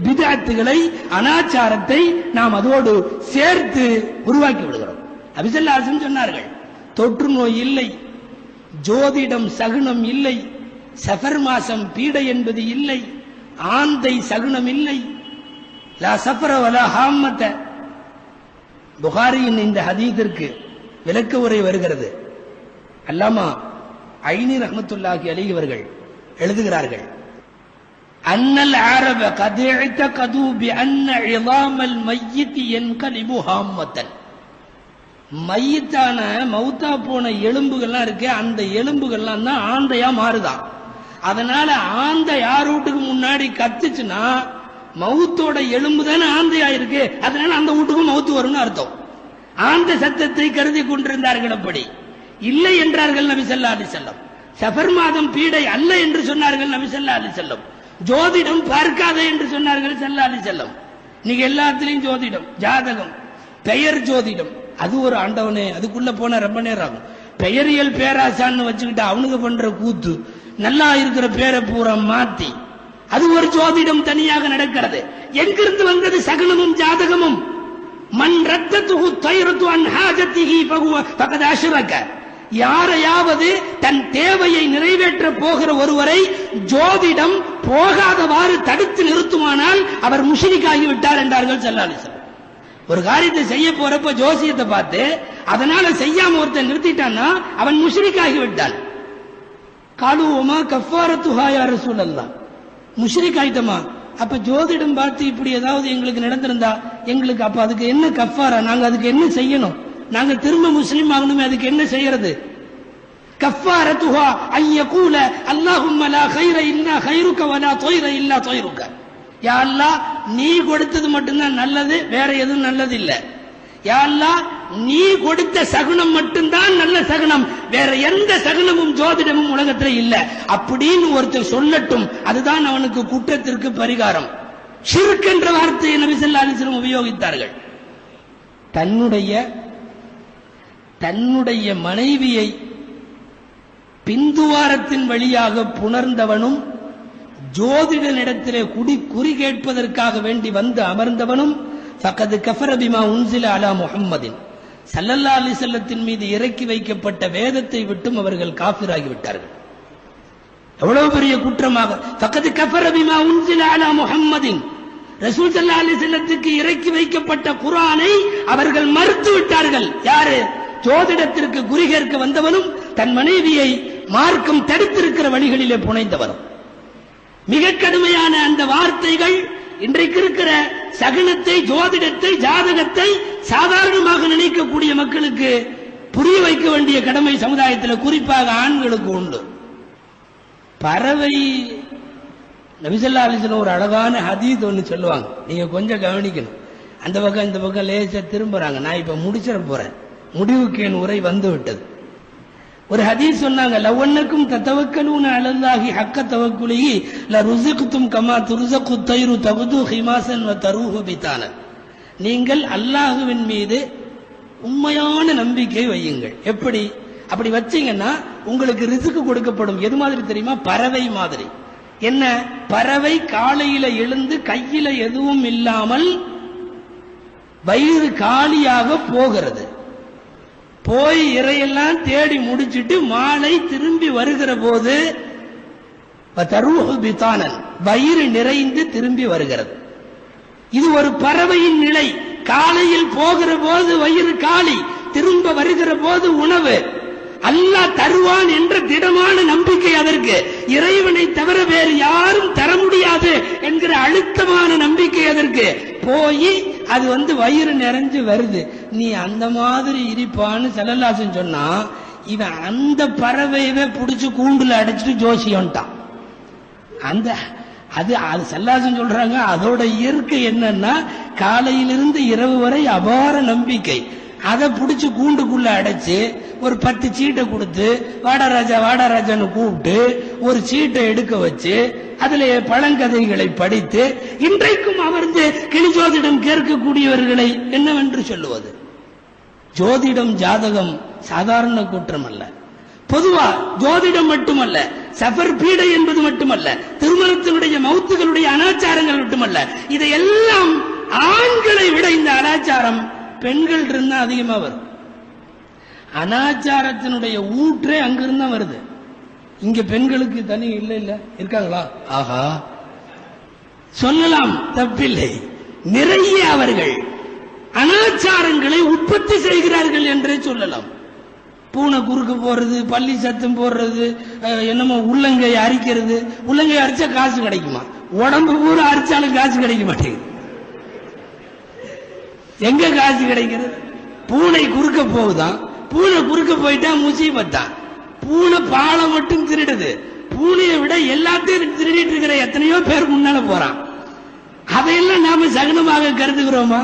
பிதஅத்துகளை, அனாச்சாரத்தை நாம் அதோடு சேர்த்து உருவாக்கி விடுகிறோம். நபி ஸல்லல்லாஹு அலைஹி வஸல்லம் சொன்னார்கள், தொற்று நோய் இல்லை, ஜோதிடம் சகுனம் இல்லை, சஃபர் மாசம் பீடை என்பது இல்லை, ஆந்தை சகுனம் இல்லை, லா சஃபர வலா ஹாம்மத. புகாரியின் இந்த ஹதீஸிற்கு விளக்க உரை வருகிறது. அல்லாமா ஐனி ரஹ்மத்துல்லாஹி அலைஹி அவர்கள் எழுதுகிறார்கள், அன்னல் அரப கத் இஅதகது பி அன்ன இஸாமல் மய்யித் யன்கலிபு ஹாம்மத்தன். மையத்தான மௌத்தா போன எலும்புகள்லாம் இருக்கு, அந்த எலும்புகள்லாம் தான் ஆந்தையா மாறுதான். அதனால ஆந்தை யார் வீட்டுக்கு முன்னாடி கத்துச்சுன்னா மவுத்தோட எலும்பு தானே ஆந்தையா இருக்கு, அதனால அந்த வீட்டுக்கும் மவுத்து வரும்னு அர்த்தம். ஆந்த சத்தத்தை கருதி கொண்டிருந்தார்கள். அப்படி இல்லை என்றார்கள் நபி ஸல்லல்லாஹு அலைஹி வஸல்லம். சஃபர் மாதம் பீடை அல்ல என்று சொன்னார்கள் நபி ஸல்லல்லாஹு அலைஹி வஸல்லம். ஜோதிடம் பார்க்காதே என்று சொன்னார்கள் ஸல்லல்லாஹு அலைஹி வஸல்லம். நீங்க எல்லாத்திலையும் ஜோதிடம், ஜாதகம், பெயர் ஜோதிடம், அது ஒரு ஆண்டவனே, அதுக்குள்ள போன ரொம்ப நேரம் ஆகும். பெயரியல் பேராசான்னு வச்சுக்கிட்டு அவனுக்கு பண்ற கூத்து, நல்லா இருக்கிற பேரை பூரா மாத்தி, அது ஒரு ஜோதிடம் தனியாக நடக்கிறது. எங்கிருந்து வந்தது சகுனமும் ஜாதகமும்? மன் ரத்தத்துஹு தைரத்து அன் ஹாஜத்திஹி ஃபகத் அஷ்ரக. யாரையாவது தன் தேவையை நிறைவேற்ற போகிற ஒருவரை ஜோதிடம் போகாதவாறு தடுத்து நிறுத்துமானால் அவர் முஷ்ரிக் ஆகிவிட்டார் என்றார்கள் ஸல்லல்லாஹு அலைஹி வஸல்லம். ஒரு காரியத்தை செய்ய போறப்ப ஜோசியத்தை பார்த்து அதனால செய்யாம ஒருத்தன் நிறுத்திட்டான்னா அவன் முஷ்ரிக் ஆகிவிட்டான். காலுவமா கஃபாரத்துஹா யா ரசூலல்லாஹ், முஷ்ரிக் ஆயிட்டமா? அப்ப ஜோதிடம் பார்த்து இப்படி ஏதாவது எங்களுக்கு நடந்திருந்தா எங்களுக்கு அப்ப அதுக்கு என்ன கஃபாரா? நாங்க அதுக்கு என்ன செய்யணும்? நாங்க திரும்ப முஸ்லிம் ஆகணுமே, அதுக்கு என்ன செய்யறது? கஃபாரத்துஹா ஐயகூல அல்லாஹும்ம லா கைர இல்லா கைருக வலா தொய்ர இல்லா தொய்ருக. யா அல்லாஹ், நீ கொடுத்தது மட்டும்தான் நல்லது, வேற எதுவும் நல்லது இல்ல. யா அல்லாஹ், நீ கொடுத்த சகுனம் மட்டும்தான் நல்ல சகுனம், வேற எந்த சகுனமும் ஜோதிடமும் உலகத்துல இல்ல அப்படின்னு ஒருத்தர் சொல்லட்டும். அதுதான் அவனுக்கு குற்றத்திற்கு பரிகாரம். ஷிர்க் என்ற வார்த்தையை நபி ஸல்லல்லாஹு அலைஹி வஸல்லம் உபயோகித்தார்கள். தன்னுடைய மனைவியை பிந்துவாரத்தின் வழியாக புணர்ந்தவனும் ஜோதிடனிடத்திலே குறி கேட்பதற்காக வேண்டி வந்து அமர்ந்தவனும் ஃபகத் கஃபர பிமா உன்சில அலா முஹம்மதின் ஸல்லல்லாஹு அலைஹி வஸல்லத்தின் மீது இறக்கி வைக்கப்பட்ட வேதத்தை விட்டும் அவர்கள் காஃபிராகி விட்டார்கள். எவ்வளவு பெரிய குற்றமாக! ஃபகத் கஃபர பிமா உன்சில அலா முஹம்மதின், ரசூல் ஸல்லல்லாஹு அலைஹி வஸல்லத்துக்கு இறக்கி வைக்கப்பட்ட குர்ஆனை அவர்கள் மறுத்து விட்டார்கள். யாரு? ஜோதிடத்திற்கு குறி கேட்க வந்தவனும் தன் மனைவியை மார்க்கம் தடுத்திருக்கிற வழிகளிலே புனைந்தவனும். மிக கடுமையான அந்த வார்த்தைகள் இன்றைக்கு இருக்கிற சகுனத்தை, ஜோதிடத்தை, ஜாதகத்தை சாதாரணமாக நினைக்கக்கூடிய மக்களுக்கு புரிய வைக்க வேண்டிய கடமை சமுதாயத்தில் குறிப்பாக ஆண்களுக்கு உண்டு. பறவை, நபி ஸல்லல்லாஹு அலைஹி வஸல்லம் ஒரு அழகான ஹதீஸ் ஒன்னு சொல்லுவாங்க, நீங்க கொஞ்சம் கவனிக்கணும். அந்த பக்கம் இந்த பக்கம் லேசா திரும்புறாங்க. நான் இப்ப முடிச்சிட போறேன், முடிவுக்கு என் உரை வந்து விட்டது. ஒரு ஹதீஸ் சொன்னாங்க, லவன்னக்கும் தத்தவக்கலூன அலல்லாஹி ஹக்க தவக்குலிஹி லருஸிக்தும் கமா துர்ஸகு தைரு தகுது ஹிமாசன் வ தரூஹு பிதானன். நீங்கள் அல்லாஹ்வின் மீது உண்மையான நம்பிக்கை வையுங்கள். எப்படி? அப்படி வச்சீங்கன்னா உங்களுக்கு ரிஸ்க் கொடுக்கப்படும். எது மாதிரி தெரியுமா? பறவை மாதிரி. என்ன? பறவை காலையில எழுந்து கையில எதுவும் இல்லாமல் வயிறு காலியாக போகிறது. போய் இறையெல்லாம் தேடி முடிச்சிட்டு மாலை திரும்பி வருகிற போது தரூஹு பிதானன், வயிறு நிறைந்து திரும்பி வருகிறது. இது ஒரு பறவையின் நிலை. காலையில் போகிற போது வயிறு காலி, திரும்ப வருகிற போது உணவு. அல்லாஹ் தருவான் என்ற திடமான நம்பிக்கை அதற்கு. இறைவனை தவிர வேறு யாரும் தர முடியாது என்கிற அழுத்தமான நம்பிக்கை அதற்கு. போய் அது வயிறு நிறைஞ்சு வருது. நீ அந்த மாதிரி இருப்பான்னு ஸல்லல்லாஹு சொன்னா, இவன் அந்த பறவையவே புடிச்சு கூண்டுல அடைச்சிட்டு ஜோசியன்ட்டான். அது ஸல்லல்லாஹு சொல்றாங்க, அதோட இயற்கை என்னன்னா காலையிலிருந்து இரவு வரை அபார நம்பிக்கை. அதை புடிச்சு கூண்டுக்குள்ள அடைச்சு ஒரு 10 சீட்டை கொடுத்து வாடராஜா வாடராஜான்னு கூப்பிட்டு ஒரு சீட்டை எடுக்க வச்சு அதுல பழங்கதைகளை படித்து இன்றைக்கும் அமர்ந்து கிளிஜோதிடம் கேட்கக்கூடியவர்களை என்னவென்று சொல்லுவது? ஜோதிடம் ஜாதகம் சாதாரண குற்றம் அல்ல. பொதுவா ஜோதிடம் மட்டுமல்ல, சஃபர் பீடை என்பது மட்டுமல்ல, திருமணத்தினுடைய மௌத்துகளுடைய அனாச்சாரங்கள் மட்டுமல்ல, இதையெல்லாம் ஆண்களை விட இந்த அனாச்சாரம் பெண்கள் இருந்தா அதிகமா வரும். அனாச்சாரத்தினுடைய ஊற்றே அங்கிருந்தா வருது. இங்க பெண்களுக்கு தனி இல்ல இருக்காங்களா? ஆஹா, சொல்லலாம், தப்பில்லை. நிறைய அவர்கள் அனாச்சாரங்களை உற்பத்தி செய்கிறார்கள் என்றே சொல்லலாம். பூனை குறுக்கு போறது, பள்ளி சத்தம் போடுறது, என்னமோ உள்ளங்கை அரிக்கிறது. உள்ளங்கை அரிச்சா காசு கிடைக்குமா? உடம்பு பூரா அரிச்சாலும் காசு கிடைக்க மாட்டேங்குது. எங்க காசு கிடைக்கிறது? பூனை குறுக்க போகுதான். பூனை குறுக்க போயிட்டா முசீபத்தான். பூனை பாலை மட்டும் திருடுது. பூனையை விட எல்லாத்தையும் திருடிட்டு இருக்கிற எத்தனையோ பேர் முன்னால போறான். அதையெல்லாம் நாம சகுனமாக கருதுகிறோமா?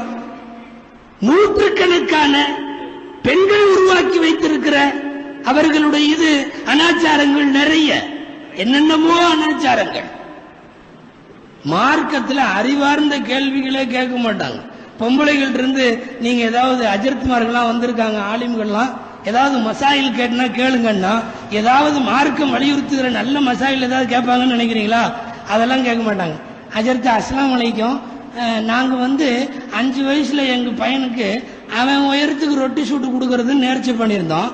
நூற்றுக்கணக்கான பெண்கள் உருவாக்கி வைத்திருக்கிற அவர்களுடைய இது அனாச்சாரங்கள் நிறைய, என்னென்னமோ அனாச்சாரங்கள். மார்க்கத்தில் அறிவார்ந்த கேள்விகளே கேட்க மாட்டாங்க. பொம்பளைகள் இருந்து நீங்க ஏதாவது அஜர்த்மார்கள்லாம் வந்திருக்காங்க, ஆலிம்கள்லாம் ஏதாவது மசாயில் கேட்டனா கேளுங்கன்னா, ஏதாவது மார்க்கம் வலியுறுத்துகிற நல்ல மசாயில் ஏதாவது கேட்பாங்கன்னு நினைக்கிறீங்களா? அதெல்லாம் கேட்க மாட்டாங்க. ஹஜ்ரத் அஸ்ஸலாமு அலைக்கும், நாங்க 5 வயசுல எங்க பையனுக்கு அவன் உயரத்துக்கு ரொட்டி சுட்டு கொடுக்கறதுன்னு நேர்ச்சி பண்ணியிருந்தோம்.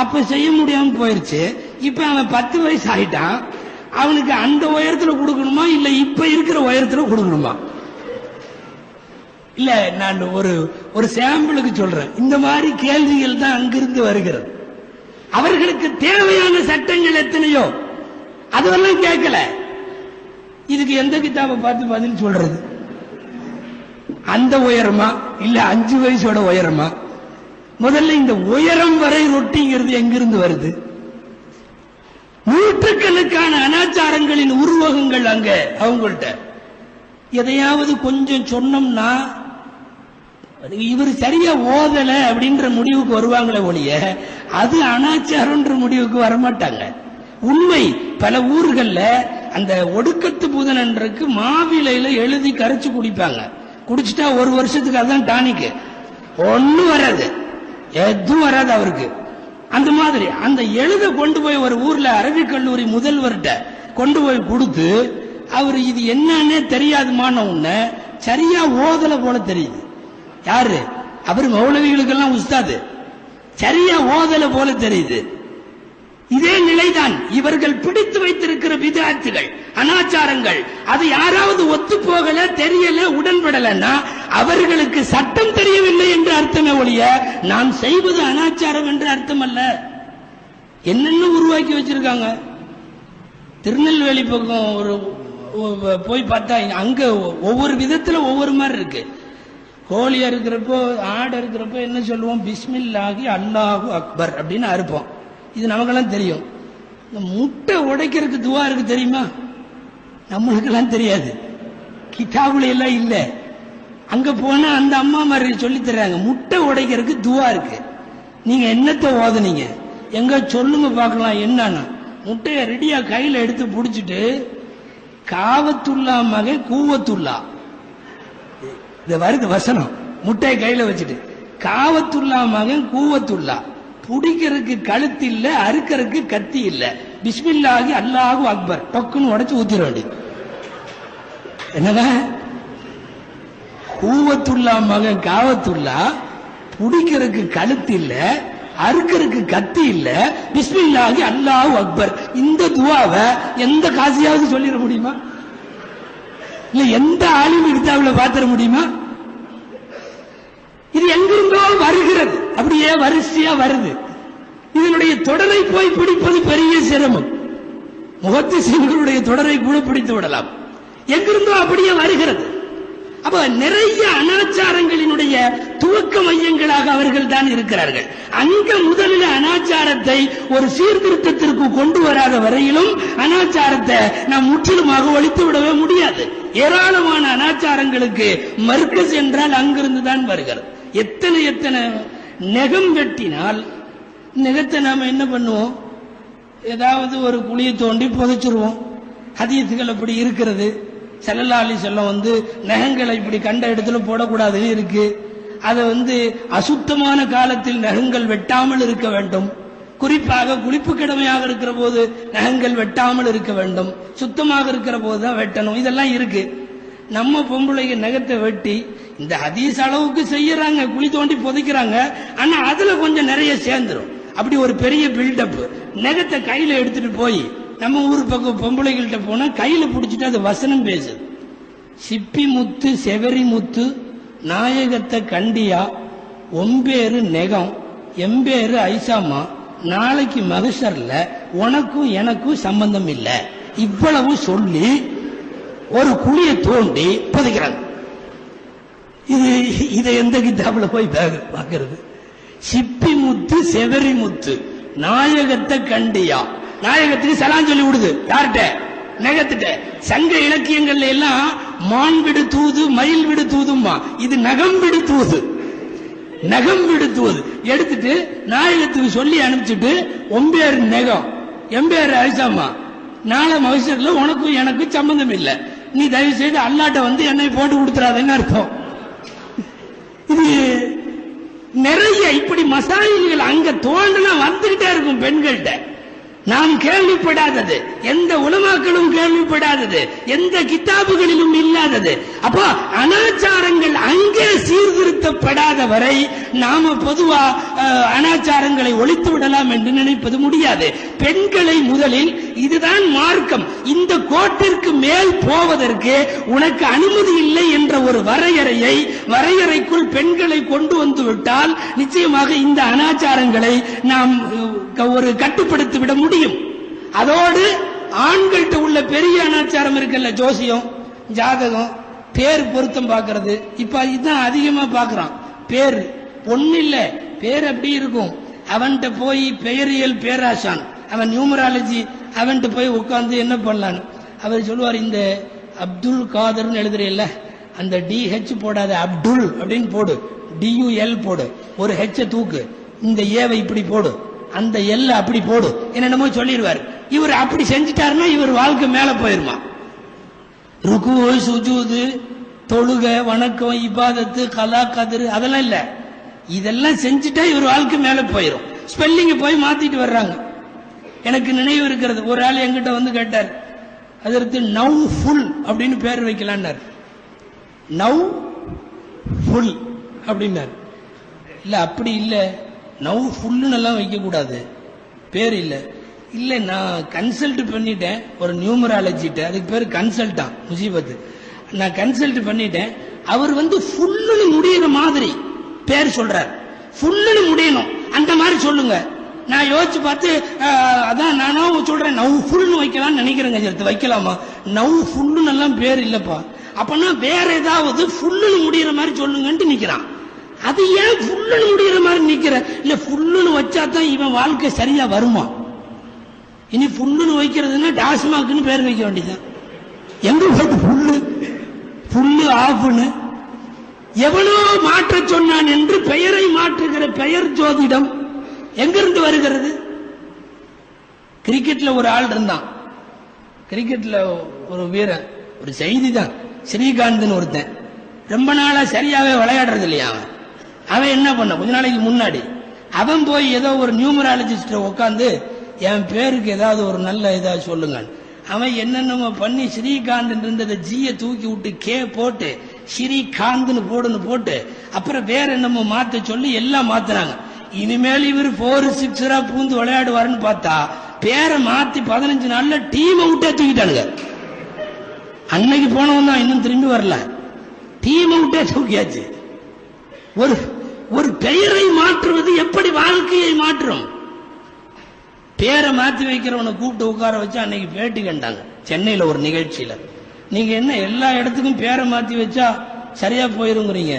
அப்ப செய்ய முடியாம போயிருச்சு. இப்ப அவன் 10 வயசு ஆயிட்டான். அவனுக்கு அந்த உயரத்துல கொடுக்கணுமா இல்ல இப்ப இருக்கிற உயரத்துல கொடுக்கணுமா? இல்ல, நான் ஒரு சாம்பிளுக்கு சொல்றேன். இந்த மாதிரி கேள்விகள் தான் அங்கிருந்து வருகிறது. அவர்களுக்கு தேவையான சட்டங்கள் எத்தனையோ அதெல்லாம் கேட்கல. இதுக்கு எந்த கிதாபை பார்த்து பதில் சொல்றது? அந்த உயரமா இல்ல 5 வயசோட உயரமா? முதல்ல இந்த உயரம் வரை ரொட்டிங்கிறது எங்கிருந்து வருது? நூற்றுக்கணக்கான அனாச்சாரங்களின் உருவகங்கள் அங்க அவங்கள்ட்ட. எதையாவது கொஞ்சம் சொன்னோம்னா இவர் சரியா ஓதல அப்படின்ற முடிவுக்கு வருவாங்களே ஒழிய அது அனாச்சாரம்ன்ற முடிவுக்கு வரமாட்டாங்க. உண்மை, பல ஊர்கள்ல அந்த ஒடுக்கத்து புதனன்றைக்கு மாவிலையில எழுதி கரைச்சு குடிப்பாங்க. குடிச்சிட்டா 1 வருஷத்துக்கு அதான் டானிக்கு, ஒன்னும் வராது, எதுவும் வராது அவருக்கு. அந்த மாதிரி அந்த எழுத கொண்டு போய் ஒரு ஊர்ல அரபிக் கல்லூரி முதல்வர்கிட்ட கொண்டு போய் கொடுத்து, அவர் இது என்னன்னே தெரியாதுமான உன்ன சரியா ஓதல போல தெரியுது. யாரு அவர்? மௌலவிகளுக்கெல்லாம் உஸ்தாது. சரியா ஓதல போல தெரியுது. இதே நிலைதான் இவர்கள் பிடித்து வைத்திருக்கிற பிதஅத்துகள், அனாச்சாரங்கள். அது யாராவது ஒத்து போகல, தெரியல, உடன்படலன்னா அவர்களுக்கு சட்டம் தெரியவில்லை என்று அர்த்தமே ஒழிய நாம் செய்வது அனாச்சாரம் என்று அர்த்தம் அல்ல. என்னென்ன உருவாக்கி வச்சிருக்காங்க. திருநெல்வேலி பக்கம் போய் பார்த்தா அங்க ஒவ்வொரு விதத்துல ஒவ்வொரு மாதிரி இருக்கு. கோழி அறுக்கிறப்போ, ஆடு அறுக்கிறப்போ என்ன சொல்லுவோம்? பிஸ்மில்லாஹி அல்லாஹு அக்பர் அப்படின்னு அறுப்போம். இது நமக்கெல்லாம் தெரியும். இந்த முட்டை உடைக்கிறதுக்கு துவா இருக்கு தெரியுமா? நம்மளுக்கெல்லாம் தெரியாது, கிதாபுல எல்லாம் இல்ல. அங்க போனா அந்த அம்மா மாதிரி சொல்லி தர்றாங்க, முட்டை உடைக்கிறதுக்கு துவா இருக்கு. நீங்க என்னத்தை ஓதுனீங்க? எங்க சொல்லுங்க பார்க்கலாம். என்னன்னா, முட்டையை ரெடியா கையில எடுத்து புடிச்சிட்டு காவத்துல்லா மகன் கூவத்துல்லா, இது வருது வசனம். முட்டையை கையில வச்சுட்டு காவத்துல்லா மகன் கூவத்துல்லா, புடிக்கிறதுக்கு கழுத்து இல்ல, அறுக்கிறதுக்கு கத்தி இல்ல, பிஸ்மில்லாஹி அல்லாஹு அக்பர், டக்குன்னு உடைச்சு ஊத்திர வேண்டியது. என்னங்க, கூவத்துல்லா மகன் காவத்துல்லா, புடிக்கிறதுக்கு கழுத்து இல்ல, அறுக்கிறதுக்கு கத்தி இல்ல, பிஸ்மில்லாஹி அல்லாஹு அக்பர். இந்த துவாவை எந்த காசியாவது சொல்லிட முடியுமா? இல்ல எந்த ஆளும் கிதாபுல பாத்திர முடியுமா? இது எங்கிருந்தோ வருகிறது, அப்படியே வரிசையா வருது. இதனுடைய தொடரை போய் பிடிப்பது பெரிய சிரமம். முஹத்திஸீன்களுடைய தொடரை கூட பிடித்து விடலாம். எங்கிருந்தோ அப்படியே வருகிறது. அப்ப நிறைய அனாச்சாரங்களினுடைய துவக்க மையங்களாக அவர்கள் தான் இருக்கிறார்கள். அங்க முதலில் அனாச்சாரத்தை ஒரு சீர்திருத்தத்திற்கு கொண்டு வராத வரையிலும் அனாச்சாரத்தை நாம் முற்றிலுமாக ஒழித்து விடவே முடியாது. ஏராளமான அனாச்சாரங்களுக்கு மர்கஸ் என்றால் அங்கிருந்து தான் வருகிறது. எத்தனை எத்தனை நெகம் வெட்டினால் நெகத்தை நாம என்ன பண்ணுவோம்? ஏதாவது ஒரு குழியை தோண்டி புதைச்சிருவோம். ஹதீஸ்கள் அப்படி இருக்கிறது. ஸல்லல்லாஹு அலைஹி வஸல்லம் நகங்களை இப்படி கண்ட இடத்துல போடக்கூடாதுன்னு இருக்கு. அதை அசுத்தமான காலத்தில் நகங்கள் வெட்டாமல் இருக்க வேண்டும். குறிப்பாக குளிப்பு கிழமையாக இருக்கிற போது நகங்கள் வெட்டாமல் இருக்க வேண்டும். சுத்தமாக இருக்கிற போது தான் வெட்டணும். இதெல்லாம் இருக்கு. நம்ம பொம்பளைங்க நகத்தை வெட்டி இந்த ஹதீஸ் அளவுக்கு செய்யறாங்க, குழி தோண்டி புதைக்கிறாங்க. ஆனா அதுல கொஞ்சம் நிறைய சேர்ந்துரும். அப்படி ஒரு பெரிய பில்டப். நகத்தை கையில எடுத்துட்டு போய் நம்ம ஊர் பக்கம் பொம்பளைகள்கிட்ட போனா கையில பிடிச்சிட்டு அது வசனம் பேசுது. சிப்பி முத்து செவரி முத்து நாயகத்தை கண்டியா, ஒம்பேரு நெகம் எம்பேரு ஐசாமா, நாளைக்கு மகசர்ல உனக்கும் எனக்கும் சம்பந்தம் இல்ல, இவ்வளவு சொல்லி ஒரு குழியை தோண்டி புதைக்கிறாங்க. இதை எந்த கிதாபுல போய் பாக்குறது? சிப்பி முத்து செவரி முத்து நாயகத்தை கண்டியா, நாயகத்துக்கு சலாம் சொல்லி விடுது. யார்கிட்ட? நகத்துட்ட. சங்க இலக்கியங்கள்ல எல்லாம் மான் விடு தூது, மயில் விடு தூதுமா. இது நகம் விடு தூது, நகம் விடு தூது எடுத்துட்டு நாயகத்துக்கு சொல்லி அனுப்பிச்சுட்டு, ஒம்பேர் நெகம் எம்பேர் ஐசாமா, நாளை மகசர்ல உனக்கும் எனக்கும் சம்பந்தம் இல்ல, நீ தயவு செய்து அல்லாட்ட என்னை போட்டு கொடுத்துறாதுன்னு அர்த்தம். இது நிறைய இப்படி மசாயில்கள் அங்க தோன்றனா வந்துகிட்டே இருக்கும் பெண்கள்கிட்ட. நாம் கேள்விப்படாதது, எந்த உலமாக்களும் கேள்விப்படாதது, எந்த கிதாபுகளிலும் இல்லாதது. அப்போ அனாச்சாரங்கள் அங்கே சீர்திருத்தப்படாத வரை நாம பொதுவா அனாச்சாரங்களை ஒழித்து விடலாம் என்று நினைப்பது முடியாது. பெண்களை முதலில் இதுதான் மார்க்கம், இந்த கோட்டிற்கு மேல் போவதற்கு உனக்கு அனுமதி இல்லை என்ற ஒரு வரையறைக்குள் பெண்களை கொண்டு வந்து விட்டால் நிச்சயமாக இந்த அனாச்சாரங்களை நாம் ஒரு கட்டுப்படுத்தி விட முடியும். அதோடு ஆண்கள்கிட்ட உள்ள பெரிய அனாச்சாரம் இருக்குல்ல, ஜோசியம், ஜாதகம், பேர் பொருத்தம் பார்க்கிறது. இப்ப இதுதான் அதிகமா பார்க்கிறான். பேர் ஒண்ணு இல்ல, பேர் அப்படி இருக்கும். அவன்கிட்ட போய் பெயரியல் பேராசான், அவன் நியூமராலஜி, அவன்கிட்ட போய் உட்கார்ந்து என்ன பண்ணலான்னு அவர் சொல்லுவார், இந்த அப்துல் காதர்னு எழுதுறீல்ல, அந்த DH போடாத, அப்துல் அப்படின்னு போடு, DUL போடு, ஒரு H தூக்கு, இந்த ஏவை இப்படி போடு, அந்த எல்ல அப்படி போடு, என்னென்னமோ சொல்லிடுவார். இவர் அப்படி செஞ்சுட்டாருன்னா இவர் வாழ்க்கை மேல போயிருமா. ருக்கு, சுஜூது, தொழுக, வணக்கம், இபாதத்து, கலா, கதிர் அதெல்லாம் இல்ல. இதெல்லாம் செஞ்சுட்டா இவர் வாழ்க்கை மேல போயிரும். ஸ்பெல்லிங்க போய் மாத்திட்டு வர்றாங்க. எனக்கு நினைவு இருக்கிறது, ஒரு ஆள் என்கிட்ட வந்து கேட்டார், அதற்கு நவ் ஃபுல் அப்படின்னு பேர் வைக்கலான்னார். நவ் ஃபுல் அப்படின்னார். இல்ல அப்படி இல்ல, நவ் ஃபுல்லுன்னு எல்லாம் வைக்க கூடாது, பேர் இல்ல. இல்ல நான் கன்சல்ட் பண்ணிட்டேன் ஒரு நியூமராலஜிட்ட, அதுக்கு பேர் கன்சல்டா, முசீபத்து. நான் கன்சல்ட் பண்ணிட்டேன், அவர் வந்து ஃபுல்லுன்னு முடிகிற மாதிரி பேர் சொல்றார். ஃபுல்லுன்னு முடியணும் அந்த மாதிரி சொல்லுங்க. நான் யோசிச்சு பார்த்து அதான் நானும் சொல்றேன், நவ் ஃபுல்னு வைக்கலாம்னு நினைக்கிறேங்க. சேர்த்து வைக்கலாமா? நவ் ஃபுல்லுன்னு எல்லாம் பேர் இல்லப்பா. அப்பனா வேற ஏதாவது ஃபுல்லுன்னு முடிகிற மாதிரி சொல்லுங்கன்ட்டு நிக்கிறான். அது ஏன் ஃபுல்லுன்னு முடிகிற மாதிரி நிக்கிற? இல்ல ஃபுல்லுன்னு வச்சா தான் இவன் வாழ்க்கை சரியா வருமா? இனி ஃபுல்லுன்னு வைக்கிறதுன்னா டாஸ்மாக்னு பேர் வைக்க வேண்டியதான். எங்க போட்டு ஃபுல்லு ஆஃப்னு எவனோ மாற்ற சொன்னான் என்று பெயரை மாற்றுகிற பெயர் ஜோதிடம் எங்கிருந்து வருகிறது? கிரிக்கெட்ல ஒரு ஆள் இருந்தான், கிரிக்கெட்ல ஒரு வீரன், ஒரு செய்தி தான், ஸ்ரீகாந்த் ஒருத்தன் ரொம்ப நாளா சரியாவே விளையாடுறது இல்லையா. அவன் என்ன பண்ண, கொஞ்ச நாளைக்கு முன்னாடி அவன் போய் ஏதோ ஒரு நியூமராலஜிஸ்ட உட்காந்து என் பேருக்கு ஏதாவது ஒரு நல்ல ஏதாவது சொல்லுங்க. அவன் என்னென்னமோ பண்ணி ஸ்ரீகாந்த் இருந்ததை ஜிய தூக்கி விட்டு கே போட்டு ஸ்ரீகாந்த்னு போட்டு அப்புறம் வேற என்னமோ மாத்த சொல்லி எல்லாம் மாத்துறாங்க. இனிமேல் இவர் 4-6 பூந்து விளையாடுவாருன்னு பார்த்தா பேரை மாத்தி 15 நாள்ல டீம் அவுட்டே தூக்கிட்டானுங்க. அன்னைக்கு போனவன் தான் இன்னும் திரும்பி வரல, டீம் அவுட்டே தூக்கியாச்சு. ஒரு பெயரை மாற்றுவது எப்படி வாழ்க்கையை மாற்றும்? பேரை மாத்தி வைக்கிறவனை கூப்பிட்டு உட்கார வச்சு அன்னைக்கு பேட்டி கண்டாங்க சென்னையில ஒரு நிகழ்ச்சியில. நீங்க என்ன எல்லா இடத்துக்கும் பேரை மாத்தி வச்சா சரியா போயிருங்கிறீங்க,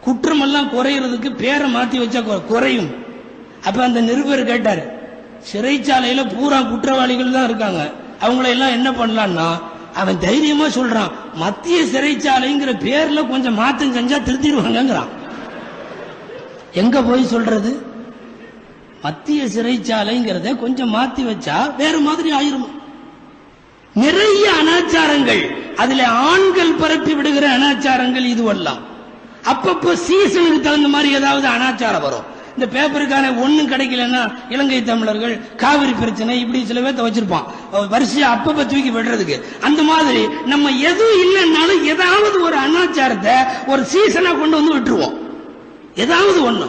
குற்றம் எல்லாம் குறையிறதுக்கு பேரை மாத்தி வச்சா குறையும். அப்ப அந்த நிருபர் கேட்டாரு, சிறைச்சாலையில பூரா குற்றவாளிகள் தான் இருக்காங்க, அவங்களை எல்லாம் என்ன பண்ணலாம்னா, அவன் தைரியமா சொல்றான், மத்திய சிறைச்சாலைங்கிற பேர்ல கொஞ்சம் மாற்றம் செஞ்சா திருத்திடுவாங்கிறான். எங்க போய் சொல்றது? மத்திய சிறைச்சாலைங்கிறத கொஞ்சம் மாத்தி வச்சா வேற மாதிரி ஆயிரும். நிறைய அனாச்சாரங்கள், அதுல ஆண்கள் பரப்பி விடுகிற அனாச்சாரங்கள் இதுவெல்லாம். அப்பப்போ சீசனுக்கு தகுந்த மாதிரி ஏதாவது அனாச்சாரம் வரும். இந்த பேப்பருக்கான ஒண்ணும் கிடைக்கலன்னா இலங்கை தமிழர்கள், காவிரி பிரச்சனை, இப்படி சில பேர்த்த வச்சிருப்பான் வரிசையா அப்பப்ப தூக்கி விடுறதுக்கு. அந்த மாதிரி நம்ம எதுவும் இல்லைன்னாலும் ஏதாவது ஒரு அனாச்சாரத்தை ஒரு சீசனா கொண்டு வந்து விட்டுருவோம். ஏதாவது ஒண்ணு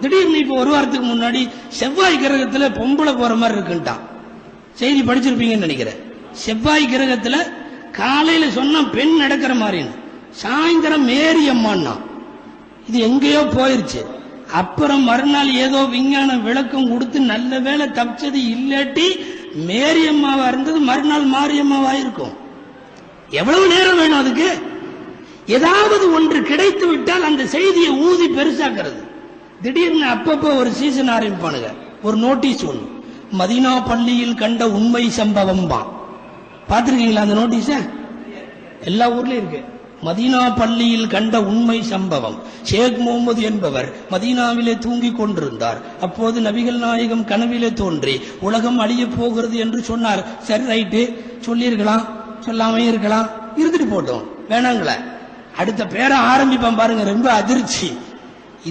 திடீர்னு இப்ப ஒரு வாரத்துக்கு முன்னாடி செவ்வாய் கிரகத்துல பொம்பளை போற மாதிரி இருக்குன்ட்டான். செய்தி படிச்சிருப்பீங்கன்னு நினைக்கிறேன். செவ்வாய் கிரகத்துல காலையில சொன்னா பெண் நடக்கிற மாதிரின்னு, சாயந்தரம் மேரி அம்மான்னா. இது எங்கேயோ போயிருச்சு. அப்புறம் மறுநாள் ஏதோ விஞ்ஞான விளக்கம் கொடுத்து நல்ல வேலை தப்பிச்சது, இல்லாட்டி மேரி அம்மாவா இருந்தது மறுநாள் மாரியம்மாவா இருக்கும். எவ்வளவு நேரம் வேணும் அதுக்கு? ஏதாவது ஒன்று கிடைத்து விட்டால் அந்த செய்தியை ஊதி பெருசாக்குறது. திடீர்னு அப்பப்போ ஒரு சீசன் ஆரம்பிப்பானுங்க. ஒரு நோட்டீஸ் ஒண்ணு, மதீனா பள்ளியில் கண்ட உண்மை சம்பவம் பா. பாத்திருக்கீங்களா அந்த நோட்டீஸ? எல்லா ஊர்லயும் இருக்கு. மதீனா பள்ளியில் கண்ட உண்மை சம்பவம். ஷேக் முகமது என்பவர் மதீனாவிலே தூங்கிக் கொண்டிருந்தார். அப்போது நபிகள் நாயகம் கனவிலே தோன்றி உலகம் அழிய போகிறது என்று சொன்னார். சரி, ரைட்டு, சொல்லியிருக்கலாம், சொல்லாம இருக்கலாம், இருந்துட்டு போட்டோம், வேணாங்கள. அடுத்த பேரை ஆரம்பிப்பான் பாருங்க, ரொம்ப அதிர்ச்சி.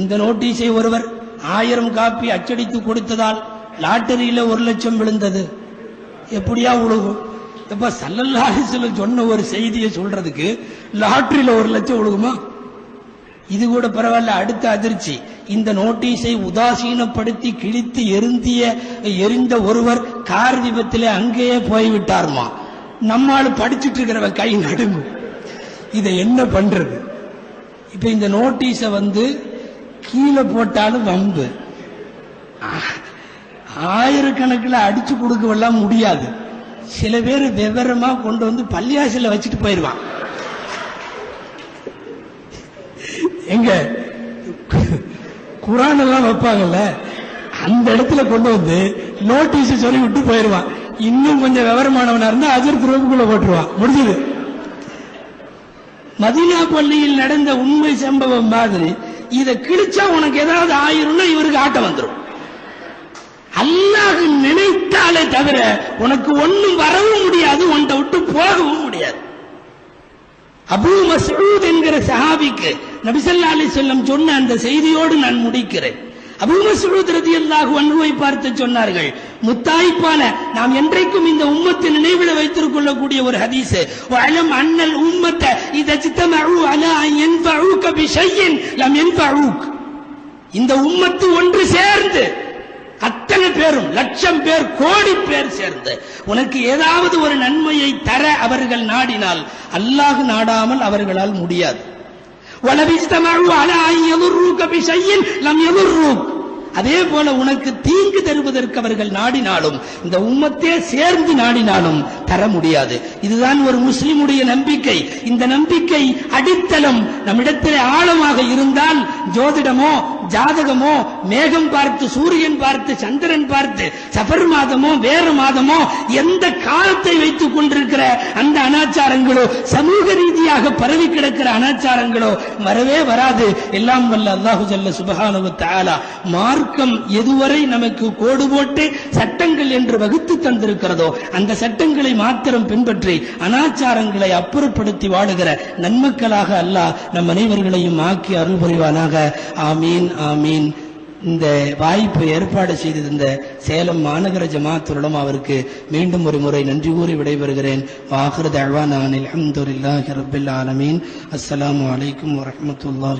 இந்த நோட்டீஸை ஒருவர் 1000 காப்பி அச்சடித்து கொடுத்ததால் லாட்டரியில 1 லட்சம் விழுந்தது, எப்படியா உழுகும்? இப்ப ஸல்லல்லாஹு அலைஹி வஸல்லம் சொன்ன ஒரு செய்தியை சொல்றதுக்கு லாட்டரியில 1 லட்சம் உழுகுமா? இது கூட பரவாயில்ல. அடுத்த அதிர்ச்சி, இந்த நோட்டீஸை உதாசீனப்படுத்தி கிழித்து எரிந்த ஒருவர் கார் விபத்திலே அங்கேயே போய்விட்டார்மா. நம்மால் படிச்சுட்டு இருக்கிறவ கை நடுங்கும். இதை என்ன பண்றது? இப்ப இந்த நோட்டீஸை கீழே போட்டாலும் வம்பு, ஆயிரக்கணக்கில் அடிச்சு கொடுக்கலாம் முடியாது. சில பேர் விவரமா கொண்டு பள்ளியாசல வச்சுட்டு போயிருவான். எங்க குர்ஆன் எல்லாம் வைப்பாங்கல்ல, அந்த இடத்துல கொண்டு நோட்டீஸ் சொல்லி விட்டு போயிருவான். இன்னும் கொஞ்சம் விவரமானவனா இருந்தா அஜர் குரூப்புக்குள்ள போட்டுருவான். முடிஞ்சது. மதீனா பள்ளியில் நடந்த உண்மை சம்பவம் மாதிரி இதை கிழிச்சா உனக்கு ஏதாவது ஆயிரும்னா இவருக்கு ஆட்டம் வந்துடும். அல்லாஹ் நினைத்தாலே தவிர உனக்கு ஒன்னும் வரவும் முடியாது, உன்னை விட்டு போகவும் முடியாது. அபூ மஸ்ஊத் என்கிற சஹாபிக்கு நபி ஸல்லல்லாஹு அலைஹி வஸல்லம் சொன்ன அந்த செய்தியோடு நான் முடிக்கிறேன். அபூ மஸ்ஊத் ரலியல்லாஹு அன்ஹுவை பார்த்து சொன்னார்கள், முத்தாய்ப்பான நாம் என்றைக்கும் இந்த உம்மத்தை நினைவில் வைத்துக் கொள்ளக்கூடிய ஒரு ஹதீஸ், வஅலம் அன்னல் உம்மத இதா ஜ்தமஉ அலா அன் யன்ஃபஊக பிஷைஇன் லம் யன்ஃபஊக். இந்த உம்மத்து ஒன்று சேர்ந்து, அத்தனை பேரும், லட்சம் பேர், கோடி பேர் சேர்ந்து உனக்கு ஏதாவது ஒரு நன்மையை தர அவர்கள் நாடினால் அல்லாஹ் நாடாமல் அவர்களால் முடியாது. வலபிஸ்தமஉ அலா அன் யதுர்ருக பிஷைஇன் லம் யதுர்ருக். அதே போல உனக்கு தீங்கு தருவதற்கு அவர்கள் நாடினாலும், இந்த உம்மத்தே சேர்ந்து நாடினாலும் தர முடியாது. இதுதான் ஒரு முஸ்லிமுடைய நம்பிக்கை. இந்த நம்பிக்கை அடித்தளம் நம்மிடத்தில் ஆழமாக இருந்தால் ஜோதிடமோ ஜாதகமோ மேகம் பார்த்து சூரியன் பார்த்து சந்திரன் பார்த்து சஃபர் மாதமோ வேற மாதமோ எந்த காலத்தை வைத்துக் கொண்டிருக்கிற அந்த அனாச்சாரங்களோ சமூக ரீதியாக பரவி கிடக்கிற அனாச்சாரங்களோ வரவே வராது. எல்லாம் வல்ல அல்லாஹு ஜல்ல சுப்ஹானஹு வ தஆலா மார்க்கம் எதுவரை நமக்கு கோடு போட்டு சட்டங்கள் என்று வகுத்து தந்திருக்கிறதோ அந்த சட்டங்களை மாத்திரம் பின்பற்றி அனாச்சாரங்களை அப்புறப்படுத்தி வாழுகிற நன்மக்களாக அல்லாஹ் நம் அனைவர்களையும் ஆக்கி அருள் புரிவானாக. ஆமீன் ஆமீன். இந்த வாய்ப்பு ஏற்பாடு செய்திருந்த சேலம் மாநகர ஜமாத் உலமா அவருக்கு மீண்டும் ஒரு முறை நன்றி கூறி விடைபெறுகிறேன். வாஹிரு தஅவானா அல்ஹம்துலில்லாஹி ரப்பில் ஆலமீன். அஸ்ஸலாமு அலைக்கும் வரஹ்மத்துல்லாஹி